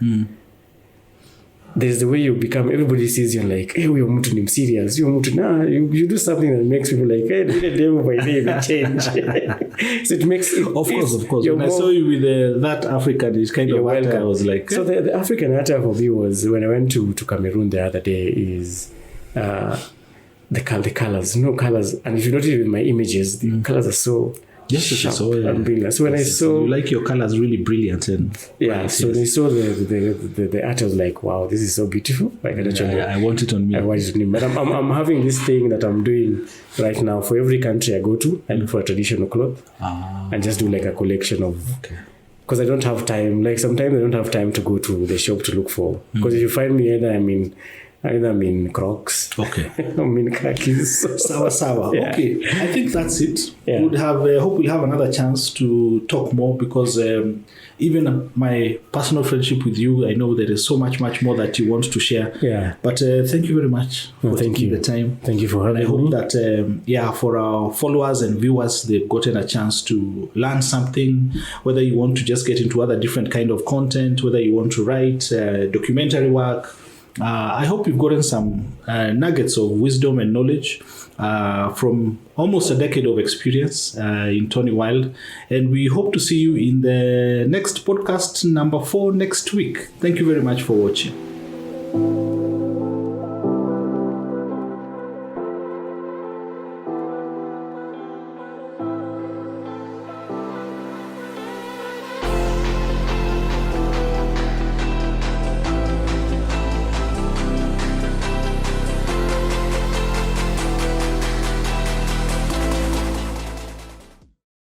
Speaker 2: There's the way you become, everybody sees you like, hey, you're mtu ni serious. You're mtu, you do something that makes people like, hey, by name and change. So it makes it.
Speaker 3: Of course. When I saw you with that African, it's kind of what I was like.
Speaker 2: So the African attire for me was when I went to Cameroon the other day is the colors. Colors. And if you notice with my images, the colors are so sharp and brilliant. So when I saw,
Speaker 3: you like your colors really brilliant and
Speaker 2: so when I saw the art, I was like, wow, this is so beautiful. Like
Speaker 3: I want it on me.
Speaker 2: I want it on me. But I'm having this thing that I'm doing right now. For every country I go to, I look for a traditional cloth and just do like a collection of. Because I don't have time. Like sometimes I don't have time to go to the shop to look for. Because if you find me either I'm in Crocs.
Speaker 3: Okay.
Speaker 2: I'm in khakis.
Speaker 3: Sawa.
Speaker 2: Yeah.
Speaker 3: Okay. I think that's it.
Speaker 2: Yeah.
Speaker 3: We'll have hope we'll have another chance to talk more because even my personal friendship with you, I know there is so much more that you want to share.
Speaker 2: Yeah.
Speaker 3: But thank you very much for taking the time.
Speaker 2: Thank you for having me.
Speaker 3: I hope that for our followers and viewers, they've gotten a chance to learn something, whether you want to just get into other different kind of content, whether you want to write documentary work. I hope you've gotten some nuggets of wisdom and knowledge from almost a decade of experience in Tony Wild. And we hope to see you in the next podcast, number 4, next week. Thank you very much for watching.